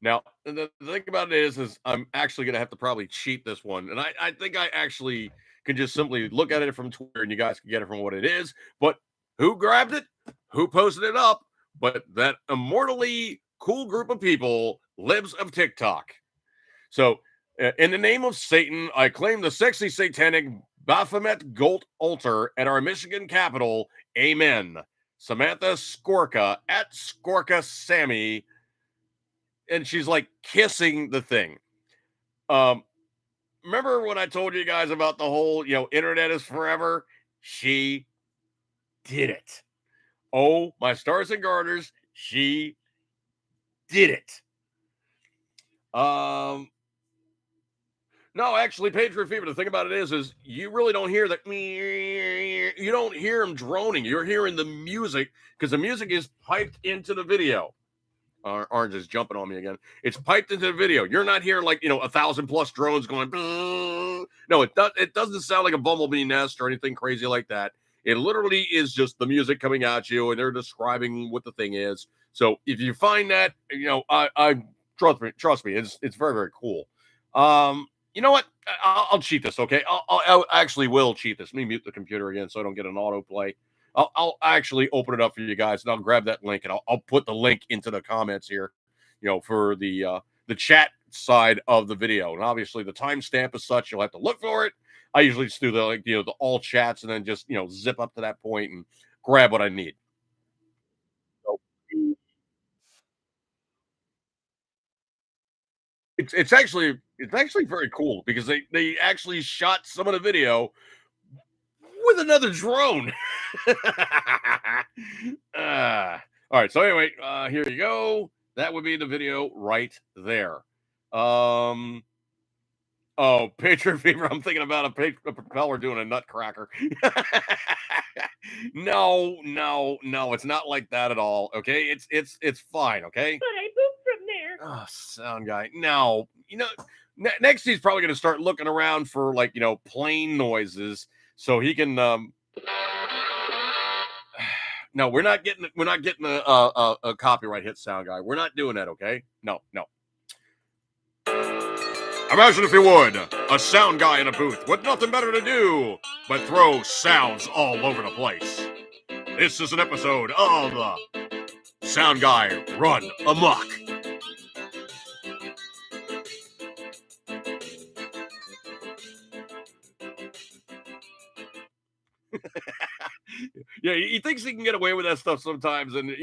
Speaker 1: Now, the thing about it is I'm actually going to have to probably cheat this one. And I think I actually can just simply look at it from Twitter and you guys can get it from what it is. But who grabbed it? Who posted it up? But that immortally cool group of people, libs of TikTok. So, in the name of Satan, I claim the sexy satanic Baphomet Gold altar at our Michigan Capitol. Amen. Samantha Skorka at Skorka Sammy. And she's like kissing the thing. Remember when I told you guys about the whole, internet is forever? She did it. Oh, my stars and garters, she did it. No, actually, Patriot Fever, the thing about it is you really don't hear that. You don't hear him droning. You're hearing the music because the music is piped into the video. Orange is jumping on me again. It's piped into the video. You're not hearing 1,000+ drones going. No, it doesn't sound like a bumblebee nest or anything crazy like that. It literally is just the music coming at you, and they're describing what the thing is. So if you find that, I trust me, it's very, very cool. You know what? I'll cheat this. Okay, I actually will cheat this. Let me mute the computer again so I don't get an autoplay. I'll actually open it up for you guys, and I'll grab that link, and I'll put the link into the comments here, for the chat side of the video. And obviously, the timestamp is such you'll have to look for it. I usually just do the all chats, and then just zip up to that point and grab what I need. So, it's actually very cool because they actually shot some of the video with another drone. All right. So anyway, here you go. That would be the video right there. Oh, Patriot Fever. I'm thinking about a propeller doing a nutcracker. No. It's not like that at all. Okay. It's fine. Okay.
Speaker 2: But I pooped from there.
Speaker 1: Oh, sound guy. No, next he's probably going to start looking around for plane noises so he can. No, we're not getting a copyright hit, sound guy. We're not doing that. Okay. No. Imagine if you would, a sound guy in a booth with nothing better to do but throw sounds all over the place. This is an episode of Sound Guy Run Amok. Yeah, he thinks he can get away with that stuff sometimes, and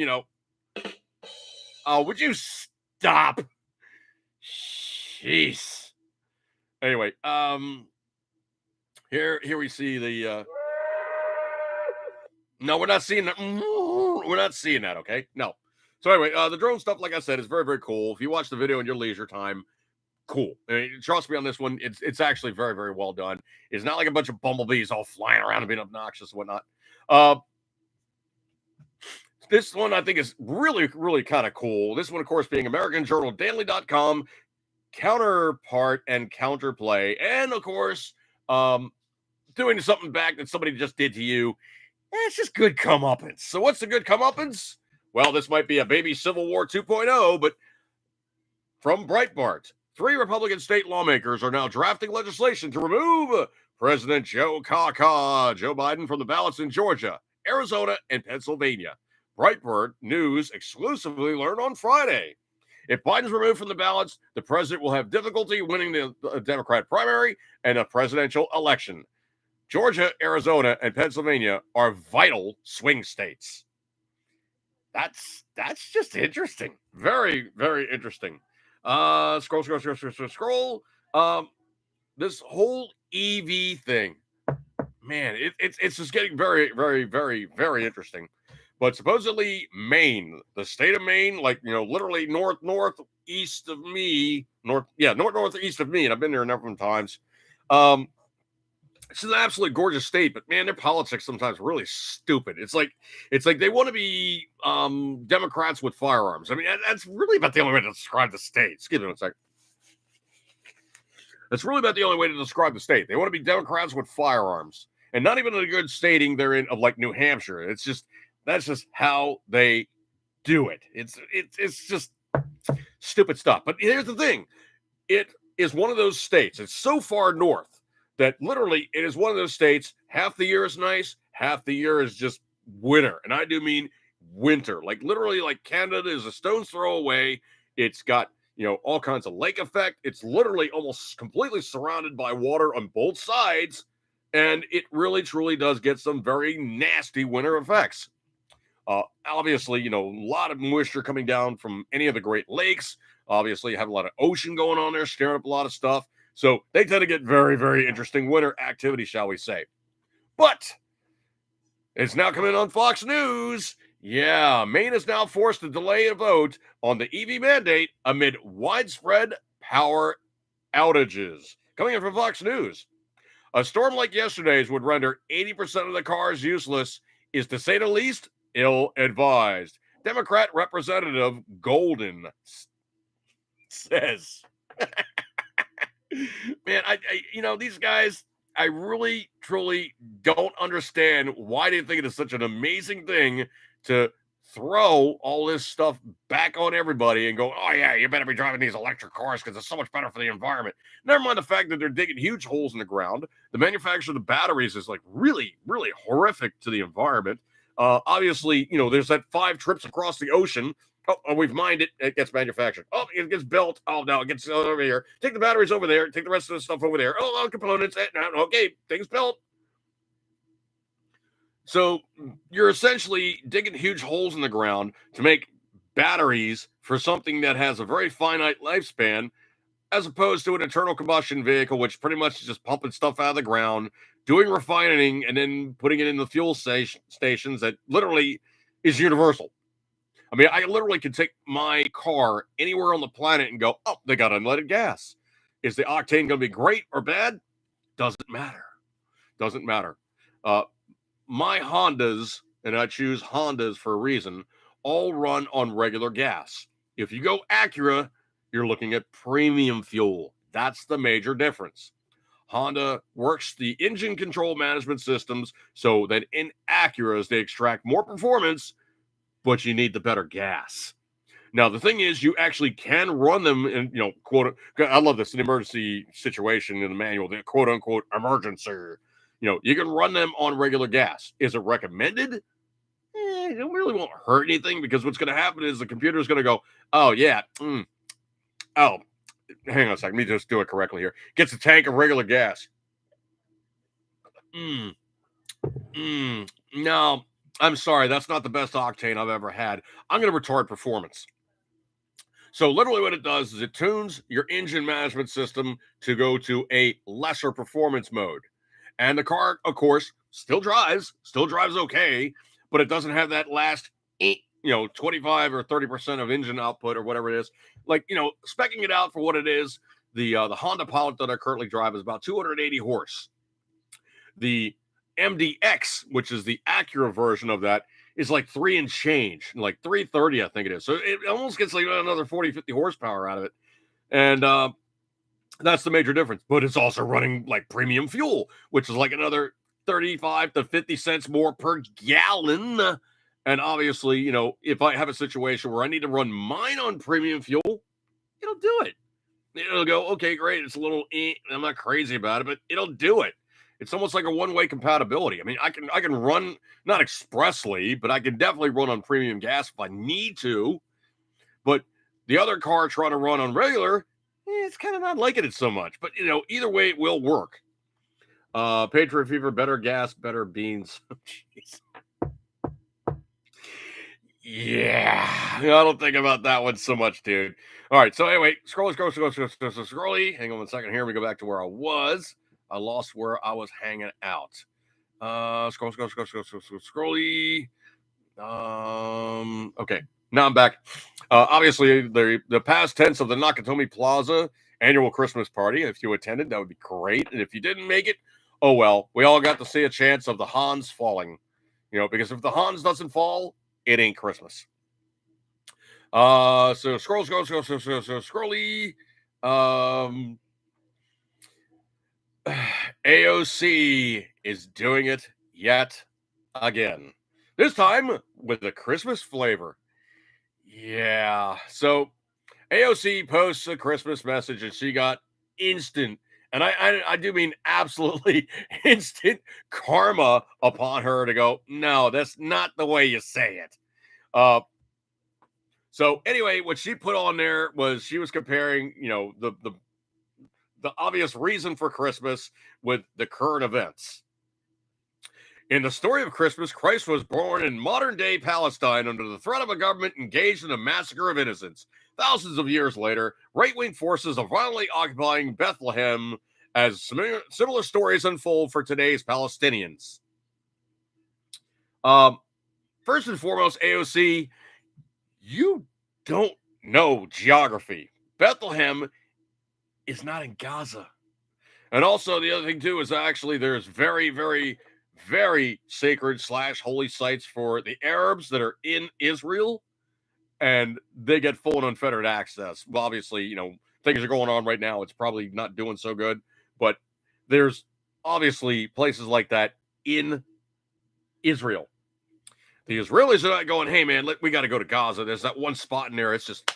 Speaker 1: would you stop? Jeez. Anyway, here we see the. No, we're not seeing that. We're not seeing that. Okay, no. So anyway, the drone stuff, like I said, is very, very cool. If you watch the video in your leisure time, cool. I mean, trust me on this one. It's actually very, very well done. It's not like a bunch of bumblebees all flying around and being obnoxious and whatnot. This one I think is really, really kind of cool. This one, of course, being AmericanJournalDaily.com. counterpart and counterplay, and of course, doing something back that somebody just did to you. It's just good comeuppance. So what's the good comeuppance? Well, this might be a baby Civil War 2.0, but from Breitbart, 3 Republican state lawmakers are now drafting legislation to remove President Joe Biden from the ballots in Georgia, Arizona, and Pennsylvania. Breitbart News exclusively learned on Friday. If Biden's removed from the ballots, the president will have difficulty winning the Democrat primary and a presidential election. Georgia, Arizona, and Pennsylvania are vital swing states. That's just interesting. Very, very interesting. Scroll. This whole EV thing, man, it's just getting very, very, very, very interesting. But supposedly Maine, the state of Maine, like, literally northeast of me, northeast of me, and I've been there a number of times. It's an absolutely gorgeous state, but man, their politics sometimes really stupid. It's like they want to be Democrats with firearms. I mean, that's really about the only way to describe the state. Excuse me one second. That's really about the only way to describe the state. They want to be Democrats with firearms, and not even a good stating they're in of like New Hampshire. That's just how they do it. It's just stupid stuff. But here's the thing: it is one of those states. It's so far north that literally it is one of those states. Half the year is nice, half the year is just winter, and I do mean winter. Like literally, like Canada is a stone's throw away. It's got all kinds of lake effect. It's literally almost completely surrounded by water on both sides, and it really truly does get some very nasty winter effects. Obviously, a lot of moisture coming down from any of the Great Lakes. Obviously, you have a lot of ocean going on there, stirring up a lot of stuff. So they tend to get very, very interesting winter activity, shall we say. But it's now coming on Fox News. Yeah, Maine is now forced to delay a vote on the EV mandate amid widespread power outages. Coming in from Fox News. A storm like yesterday's would render 80% of the cars useless, is to say the least ill-advised. Democrat Representative Golden says. Man, these guys, I really, truly don't understand why they think it is such an amazing thing to throw all this stuff back on everybody and go, oh, yeah, you better be driving these electric cars because it's so much better for the environment. Never mind the fact that they're digging huge holes in the ground. The manufacture of the batteries is like really, really horrific to the environment. Obviously, there's that 5 trips across the ocean. Oh, we've mined it. It gets manufactured. Oh, it gets built. Oh, no, it gets over here. Take the batteries over there. Take the rest of the stuff over there. Oh, all components. Okay, things built. So you're essentially digging huge holes in the ground to make batteries for something that has a very finite lifespan, as opposed to an internal combustion vehicle, which pretty much is just pumping stuff out of the ground, doing refining, and then putting it in the fuel stations that literally is universal. I mean, I literally can take my car anywhere on the planet and go, oh, they got unleaded gas. Is the octane going to be great or bad? Doesn't matter. Doesn't matter. My Hondas, and I choose Hondas for a reason, all run on regular gas. If you go Acura, you're looking at premium fuel. That's the major difference. Honda works the engine control management systems so that in Acuras, they extract more performance, but you need the better gas. Now, the thing is, you actually can run them in, quote, I love this, an emergency situation in the manual, the quote unquote emergency. You can run them on regular gas. Is it recommended? It really won't hurt anything, because what's going to happen is the computer is going to go, oh, yeah. Oh, hang on a second. Let me just do it correctly here. Gets a tank of regular gas. No, I'm sorry. That's not the best octane I've ever had. I'm going to retard performance. So literally what it does is it tunes your engine management system to go to a lesser performance mode. And the car, of course, still drives okay, but it doesn't have that last 25 or 30% of engine output or whatever it is. Like, speccing it out for what it is, the Honda Pilot that I currently drive is about 280 horse. The MDX, which is the Acura version of that, is like 3 and change, like 330, I think it is. So it almost gets like another 40, 50 horsepower out of it. And that's the major difference. But it's also running like premium fuel, which is like another 35 to 50 cents more per gallon. And obviously, you know, if I have a situation where I need to run mine on premium fuel, it'll do it. It'll go, okay, great. It's a little, I'm not crazy about it, but it'll do it. It's almost like a one-way compatibility. I mean, I can run not expressly, but I can definitely run on premium gas if I need to. But the other car trying to run on regular, it's kind of not liking it so much. But you know, either way, it will work. Patriot Fever, better gas, better beans. Jeez. Yeah, I don't think about that one so much, dude. All right, so anyway, scrolly. Hang on 1 second here. We go back to where I was. I lost where I was hanging out. Scrolly. Okay, now I'm back. Obviously, the past tense of the Nakatomi Plaza annual Christmas party. If you attended, that would be great. And if you didn't make it, oh well. We all got to see a chance of the Hans falling. You know, because if the Hans doesn't fall, it ain't Christmas. So scrolly. AOC is doing it yet again. This time with a Christmas flavor. Yeah. So AOC posts a Christmas message and she got instant, and I do mean absolutely instant karma upon her to go, no, that's not the way you say it. So anyway, what she put on there was she was comparing, you know, the obvious reason for Christmas with the current events. In the story of Christmas, Christ was born in modern-day Palestine under the threat of a government engaged in a massacre of innocents. Thousands of years later, right-wing forces are violently occupying Bethlehem as similar stories unfold for today's Palestinians. First and foremost, AOC, you don't know geography. Bethlehem is not in Gaza. And also the other thing too is actually there's very, very, very sacred / holy sites for the Arabs that are in Israel, and they get full and unfettered access. Well, obviously, you know, things are going on right now. It's probably not doing so good, but there's obviously places like that in Israel. The Israelis are not going, hey man, we got to go to Gaza. There's that one spot in there. It's just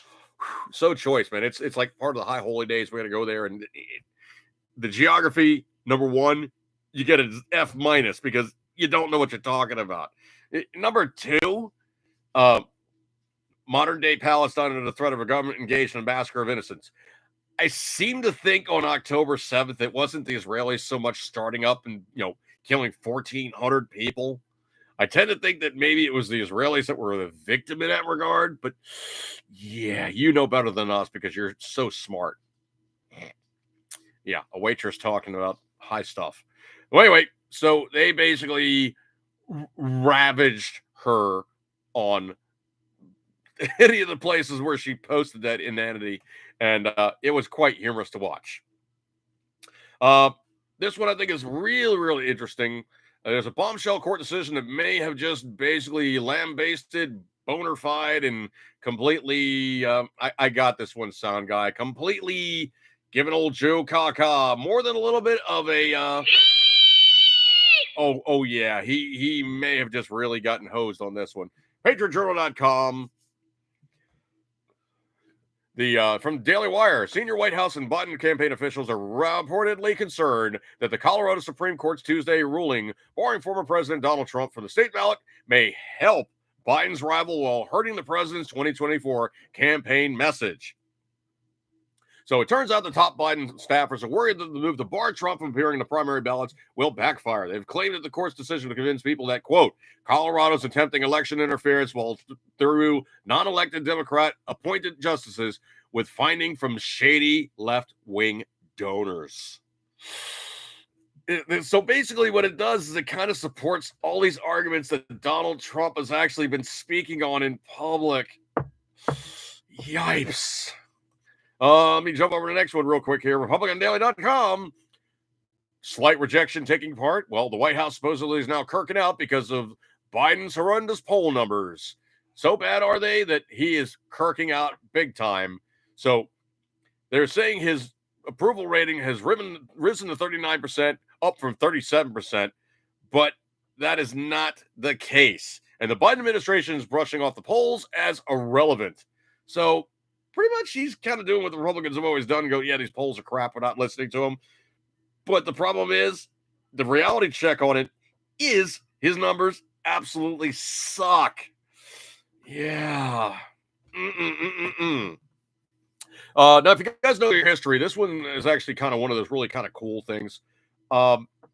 Speaker 1: so choice, man. It's like part of the high holy days. We're gonna go there, and the geography, number one, you get an F- because you don't know what you're talking about. Number two, modern day Palestine under the threat of a government engaged in a massacre of innocents. I seem to think on October 7th, it wasn't the Israelis so much starting up and, you know, killing 1,400 people. I tend to think that maybe it was the Israelis that were the victim in that regard, but yeah, you know better than us because you're so smart. Yeah, a waitress talking about high stuff. Well, anyway, so they basically ravaged her on any of the places where she posted that inanity, and it was quite humorous to watch. This one I think is really, really interesting. There's a bombshell court decision that may have just basically lambasted, bona fide, and completely. I got this one, sound guy. Completely given old Joe Kaka more than a little bit of a. Oh yeah, he may have just really gotten hosed on this one. PatriotJournal.com. From Daily Wire, senior White House and Biden campaign officials are reportedly concerned that the Colorado Supreme Court's Tuesday ruling barring former President Donald Trump from the state ballot may help Biden's rival while hurting the president's 2024 campaign message. So it turns out the top Biden staffers are worried that the move to bar Trump from appearing in the primary ballots will backfire. They've claimed that the court's decision to convince people that, quote, Colorado's attempting election interference while through non-elected Democrat appointed justices with finding from shady left-wing donors. So basically what it does is it kind of supports all these arguments that Donald Trump has actually been speaking on in public. Yipes. Let me jump over to the next one real quick here. RepublicanDaily.com. Slight rejection taking part. Well, the White House supposedly is now kirking out because of Biden's horrendous poll numbers. So bad are they that he is kirking out big time. So They're saying his approval rating has risen to 39%, up from 37%, but that is not the case. And the Biden administration is brushing off the polls as irrelevant. So pretty much he's kind of doing what the Republicans have always done, go, yeah, these polls are crap, we're not listening to them. But the problem is, the reality check on it is his numbers absolutely suck. Yeah. Now, if you guys know your history, this one is actually kind of one of those really kind of cool things.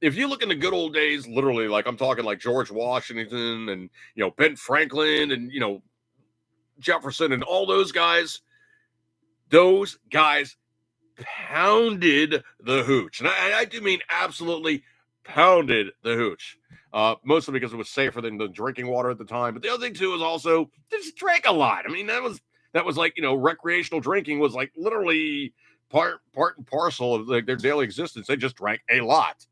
Speaker 1: If you look in the good old days, literally, like I'm talking like George Washington and, Ben Franklin and, Jefferson and all those guys pounded the hooch. And I do mean absolutely pounded the hooch. Mostly because it was safer than the drinking water at the time. But the other thing, too, is also they just drank a lot. I mean, that was like, recreational drinking was like literally part and parcel of their daily existence. They just drank a lot.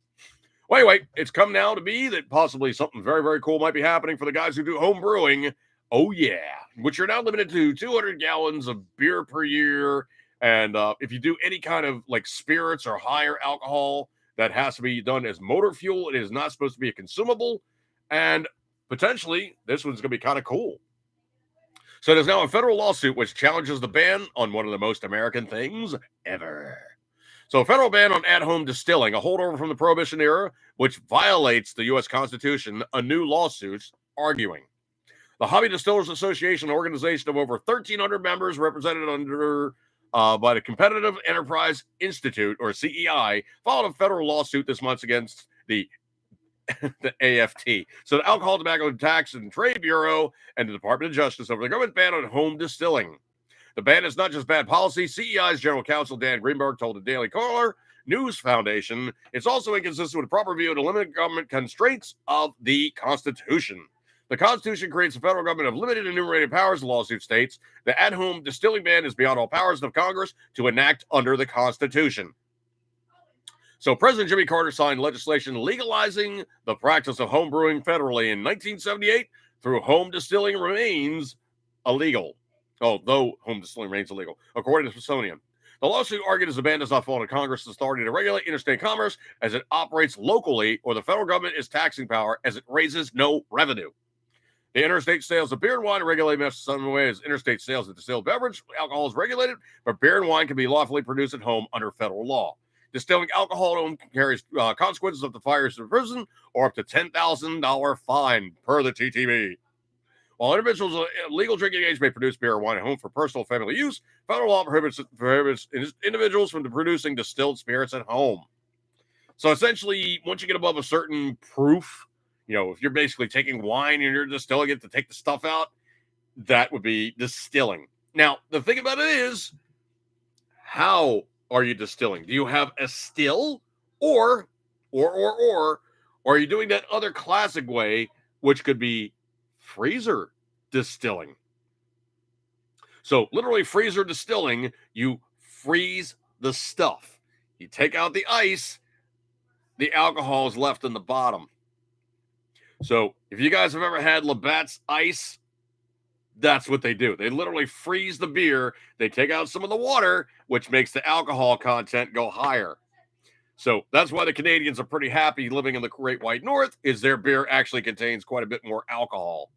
Speaker 1: Well, anyway, it's come now to be that possibly something very, very cool might be happening for the guys who do home brewing. Oh, yeah. Which are now limited to 200 gallons of beer per year. And if you do any kind of like spirits or higher alcohol, that has to be done as motor fuel. It is not supposed to be a consumable. And potentially, this one's going to be kind of cool. So there's now a federal lawsuit which challenges the ban on one of the most American things ever. So a federal ban on at-home distilling, a holdover from the Prohibition era, which violates the U.S. Constitution, a new lawsuit arguing. The Hobby Distillers Association, an organization of over 1,300 members represented under by the Competitive Enterprise Institute, or CEI, filed a federal lawsuit this month against the AFT. So the Alcohol, Tobacco, Tax and Trade Bureau and the Department of Justice over the government ban on home distilling. The ban is not just bad policy. CEI's general counsel, Dan Greenberg, told the Daily Caller News Foundation it's also inconsistent with a proper view of the limited government constraints of the Constitution. The Constitution creates a federal government of limited enumerated powers, the lawsuit states. The at-home distilling ban is beyond all powers of Congress to enact under the Constitution. So President Jimmy Carter signed legislation legalizing the practice of home brewing federally in 1978 through home distilling remains illegal. Though home distilling remains illegal, according to Smithsonian. The lawsuit argued as the ban does not fall to Congress's authority to regulate interstate commerce as it operates locally, or the federal government is taxing power as it raises no revenue. The interstate sales of beer and wine are regulated in the same way as interstate sales of distilled beverage. Alcohol is regulated, but beer and wine can be lawfully produced at home under federal law. Distilling alcohol at home carries consequences up to 5 years in prison or up to $10,000 fine per the TTB. While individuals of legal drinking age may produce beer or wine at home for personal family use, federal law prohibits individuals from producing distilled spirits at home. So essentially, once you get above a certain proof, if you're basically taking wine and you're distilling it to take the stuff out, that would be distilling. Now, the thing about it is, how are you distilling? Do you have a still, or are you doing that other classic way, which could be freezer distilling? So literally freezer distilling, you freeze the stuff. You take out the ice, the alcohol is left in the bottom. So if you guys have ever had Labatt's Ice, that's what they do. They literally freeze the beer. They take out some of the water, which makes the alcohol content go higher. So that's why the Canadians are pretty happy living in the Great White North, is their beer actually contains quite a bit more alcohol.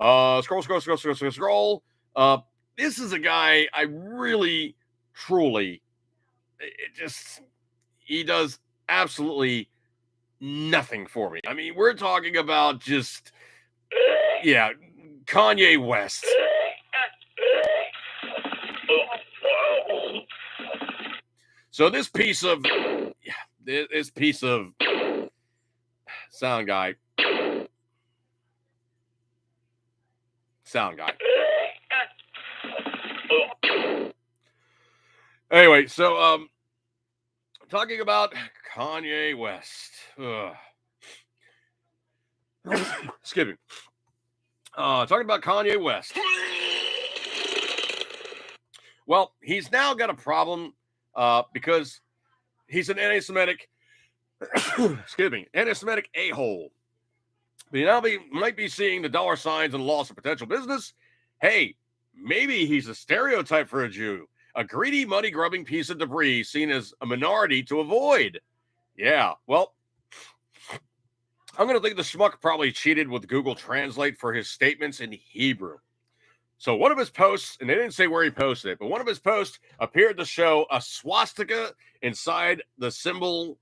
Speaker 1: Scroll. This is a guy I really, truly, he does absolutely nothing for me. I mean, we're talking about just, Kanye West. So this piece of sound guy. Anyway, so talking about Kanye West. Excuse me. Talking about Kanye West. Well, he's now got a problem because he's an anti-Semitic, anti-Semitic a-hole. But now might be seeing the dollar signs and loss of potential business. Hey, maybe he's a stereotype for a Jew. a greedy, money-grubbing piece of debris seen as a minority to avoid. Yeah, well, I'm going to think the schmuck probably cheated with Google Translate for his statements in Hebrew. So one of his posts, and they didn't say where he posted it, but one of his posts appeared to show a swastika inside the symbol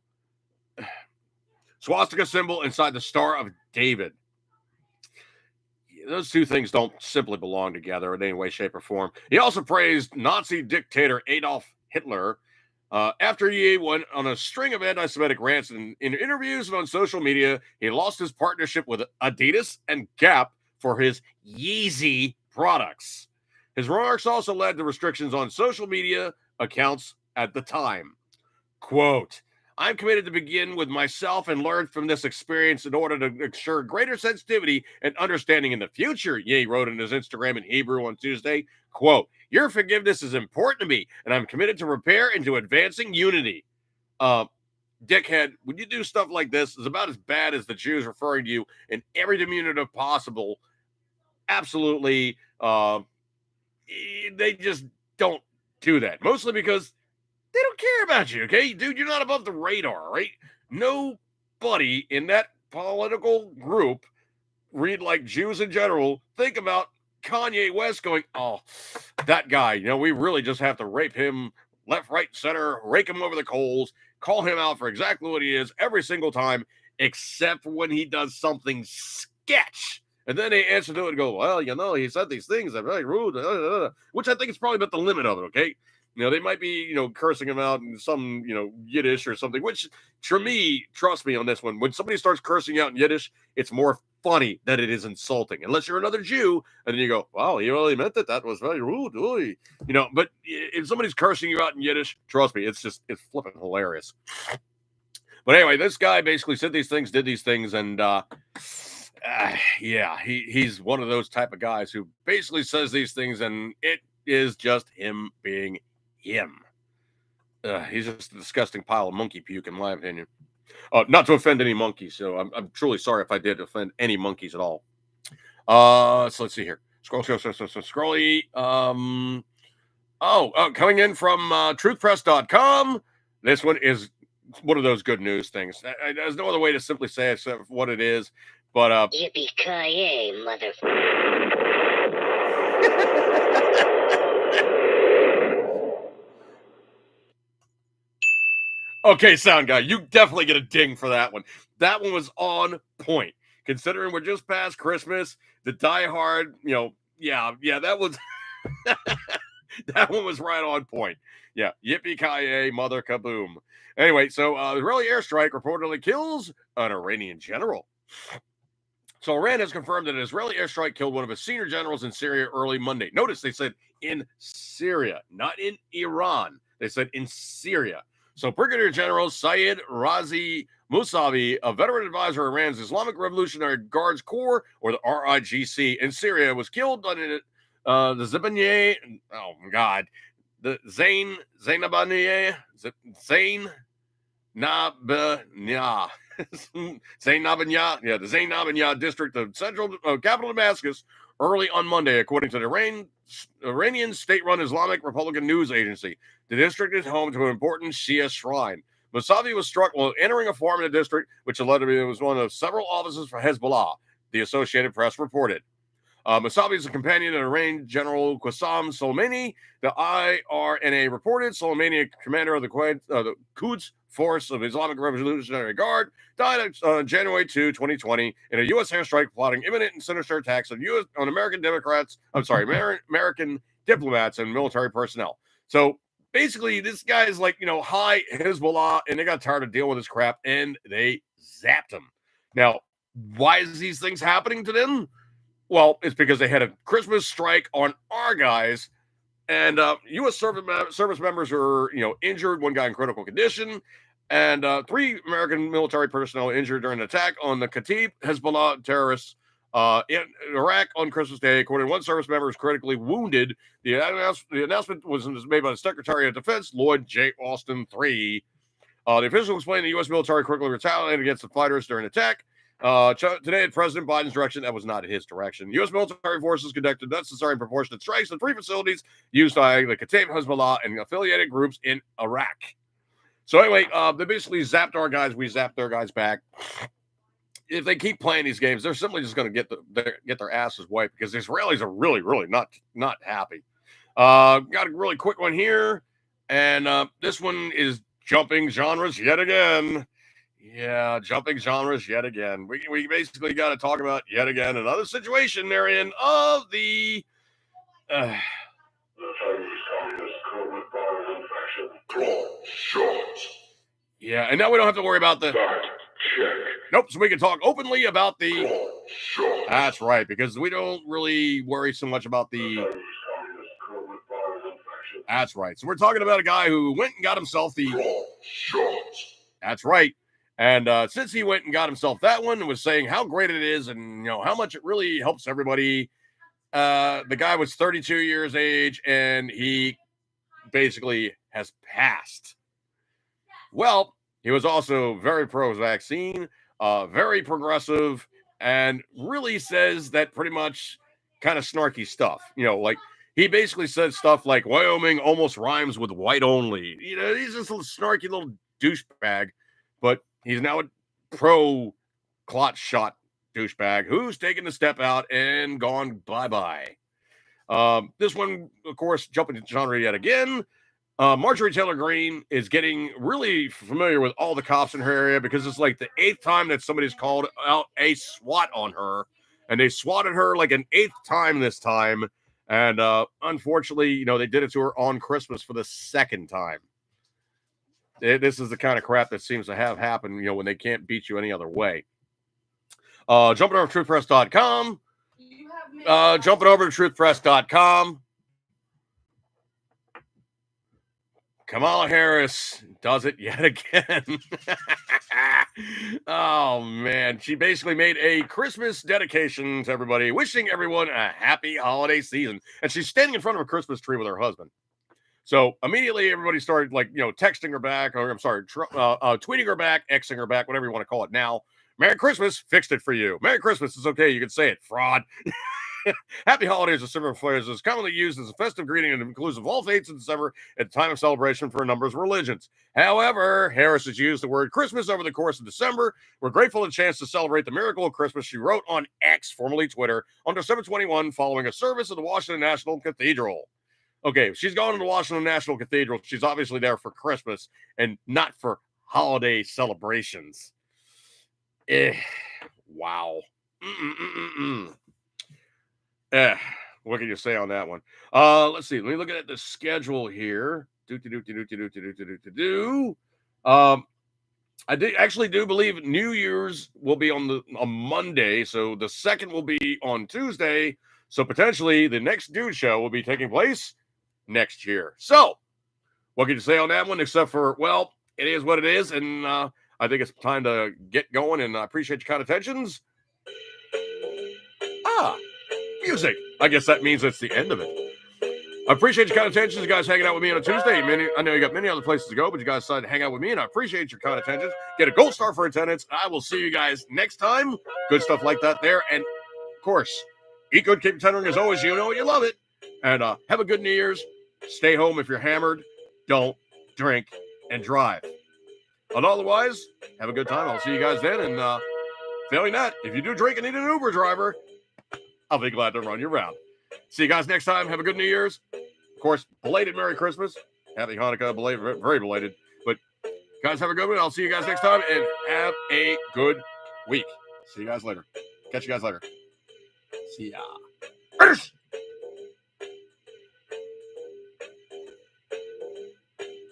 Speaker 1: inside the Star of David. Those two things don't simply belong together in any way, shape, or form. He also praised Nazi dictator Adolf Hitler after he went on a string of anti-Semitic rants in interviews and on social media. He lost his partnership with Adidas and Gap for his Yeezy products. His remarks also led to restrictions on social media accounts at the time. Quote, I'm committed to begin with myself and learn from this experience in order to ensure greater sensitivity and understanding in the future, Ye wrote in his Instagram in Hebrew on Tuesday. Quote, your forgiveness is important to me, and I'm committed to repair and to advancing unity. Dickhead, when you do stuff like this, it's about as bad as the Jews referring to you in every diminutive possible. Absolutely. They just don't do that. Mostly because they don't care about you, okay? Dude, you're not above the radar, right? Nobody in that political group, read like Jews in general, think about Kanye West going, oh, that guy, we really just have to rape him left, right, center, rake him over the coals, call him out for exactly what he is every single time, except when he does something sketch. And then they answer to it and go, well, he said these things that are very rude, which I think is probably about the limit of it, okay? They might be, cursing him out in some, Yiddish or something, which for me, trust me on this one, when somebody starts cursing out in Yiddish, it's more funny than it is insulting, unless you're another Jew. And then you go, wow, he really meant it. That was very rude. But if somebody's cursing you out in Yiddish, trust me, it's flipping hilarious. But anyway, this guy basically said these things, did these things. And he's one of those type of guys who basically says these things and it is just him being him. He's just a disgusting pile of monkey puke, in my opinion. Not to offend any monkeys, so I'm truly sorry if I did offend any monkeys at all. So let's see here. Scrolly. Coming in from truthpress.com. This one is one of those good news things. There's no other way to simply say it except what it is. But
Speaker 2: yippee-ki-yay, motherfucker.
Speaker 1: Okay, sound guy, you definitely get a ding for that one. That one was on point. Considering we're just past Christmas, the Die Hard, that was that one was right on point. Yeah, yippee-ki-yay, mother kaboom. Anyway, so the Israeli airstrike reportedly kills an Iranian general. So Iran has confirmed that an Israeli airstrike killed one of its senior generals in Syria early Monday. Notice they said in Syria, not in Iran. They said in Syria. So Brigadier General Syed Razi Mousavi, a veteran advisor of Iran's Islamic Revolutionary Guards Corps, or the RIGC, in Syria, was killed on the Zainabaniye. Oh my God, the Zainabaniye the Zainabaniya district of central capital Damascus early on Monday, according to the Iranian state-run Islamic Republican news agency. The district is home to an important Shia shrine. Mousavi was struck while entering a farm in the district, which allegedly was one of several offices for Hezbollah, the Associated Press reported. Mousavi is a companion of Iranian General Qassem Soleimani. The IRNA reported Soleimani, commander of the Quds Force of Islamic Revolutionary Guard, died on January 2, 2020, in a U.S. airstrike plotting imminent and sinister attacks on American American diplomats and military personnel. So basically, this guy is like, hi, Hezbollah, and they got tired of dealing with this crap, and they zapped him. Now, why is these things happening to them? Well, it's because they had a Christmas strike on our guys, and U.S. service members are, injured. One guy in critical condition, and 3 American military personnel injured during an attack on the Kataib Hezbollah terrorists in Iraq on Christmas Day. According to one service member, was critically wounded. The announcement was made by the Secretary of Defense, Lloyd J. Austin III. The official explained the U.S. military quickly retaliated against the fighters during the attack. Today, at President Biden's direction, that was not his direction. U.S. military forces conducted necessary and proportionate strikes on 3 facilities used by the Kataib Hezbollah and affiliated groups in Iraq. So anyway, they basically zapped our guys. We zapped their guys back. If they keep playing these games, they're simply just going to get their asses wiped because the Israelis are really, really not happy. Got a really quick one here, and this one is jumping genres yet again. Yeah, jumping genres yet again. We basically got to talk about yet again another situation they're in of the yeah, and now we don't have to worry about the nope, so we can talk openly about the that's right, because we don't really worry so much about the that's right. So we're talking about a guy who went and got himself the that's right. And since he went and got himself that one and was saying how great it is and how much it really helps everybody, the guy was 32 years age and he basically has passed. Well, he was also very pro-vaccine, very progressive, and really says that pretty much kind of snarky stuff. Like he basically said stuff like Wyoming almost rhymes with white only. He's just a little snarky little douchebag, but he's now a pro clot shot douchebag who's taken a step out and gone bye-bye. This one, of course, jumping into genre yet again. Marjorie Taylor Greene is getting really familiar with all the cops in her area because it's like the 8th time that somebody's called out a SWAT on her, and they swatted her like an 8th time this time. And unfortunately, they did it to her on Christmas for the 2nd time. This is the kind of crap that seems to have happened, when they can't beat you any other way. Jumping over to truthpress.com. Jumping over to truthpress.com. Kamala Harris does it yet again. Oh, man. She basically made a Christmas dedication to everybody, wishing everyone a happy holiday season. And she's standing in front of a Christmas tree with her husband. So immediately everybody started texting her back, or I'm sorry, tweeting her back, Xing her back, whatever you want to call it now. Merry Christmas, fixed it for you. Merry Christmas, it's okay, you can say it, fraud. Happy holidays with similar flares is commonly used as a festive greeting and inclusive of all faiths in December at a time of celebration for a number of religions. However, Harris has used the word Christmas over the course of December. We're grateful for the chance to celebrate the miracle of Christmas, she wrote on X, formerly Twitter, on December 21 following a service at the Washington National Cathedral. Okay, if she's going to the Washington National Cathedral, she's obviously there for Christmas and not for holiday celebrations. Wow. What can you say on that one? Let's see. Let me look at the schedule here. I actually do believe New Year's will be on Monday, so the 2nd will be on Tuesday. So potentially the next Dude Show will be taking place next year. So what can you say on that one? Except for, well, it is what it is, and I think it's time to get going. And I appreciate your kind attentions. Music. I guess that means it's the end of it. I appreciate your kind attention. You guys hanging out with me on a Tuesday. I know you got many other places to go, but you guys decided to hang out with me, and I appreciate your kind attention. Get a gold star for attendance. I will see you guys next time. Good stuff like that there. And, of course, eat good, keep tendering as always. You know you love it. And have a good New Year's. Stay home if you're hammered. Don't drink and drive. But otherwise, have a good time. I'll see you guys then. And failing that, if you do drink and need an Uber driver, I'll be glad to run you around. See you guys next time. Have a good New Year's. Of course, belated Merry Christmas. Happy Hanukkah. Belated, very belated. But guys, have a good one. I'll see you guys next time. And have a good week. See you guys later. Catch you guys later. See ya.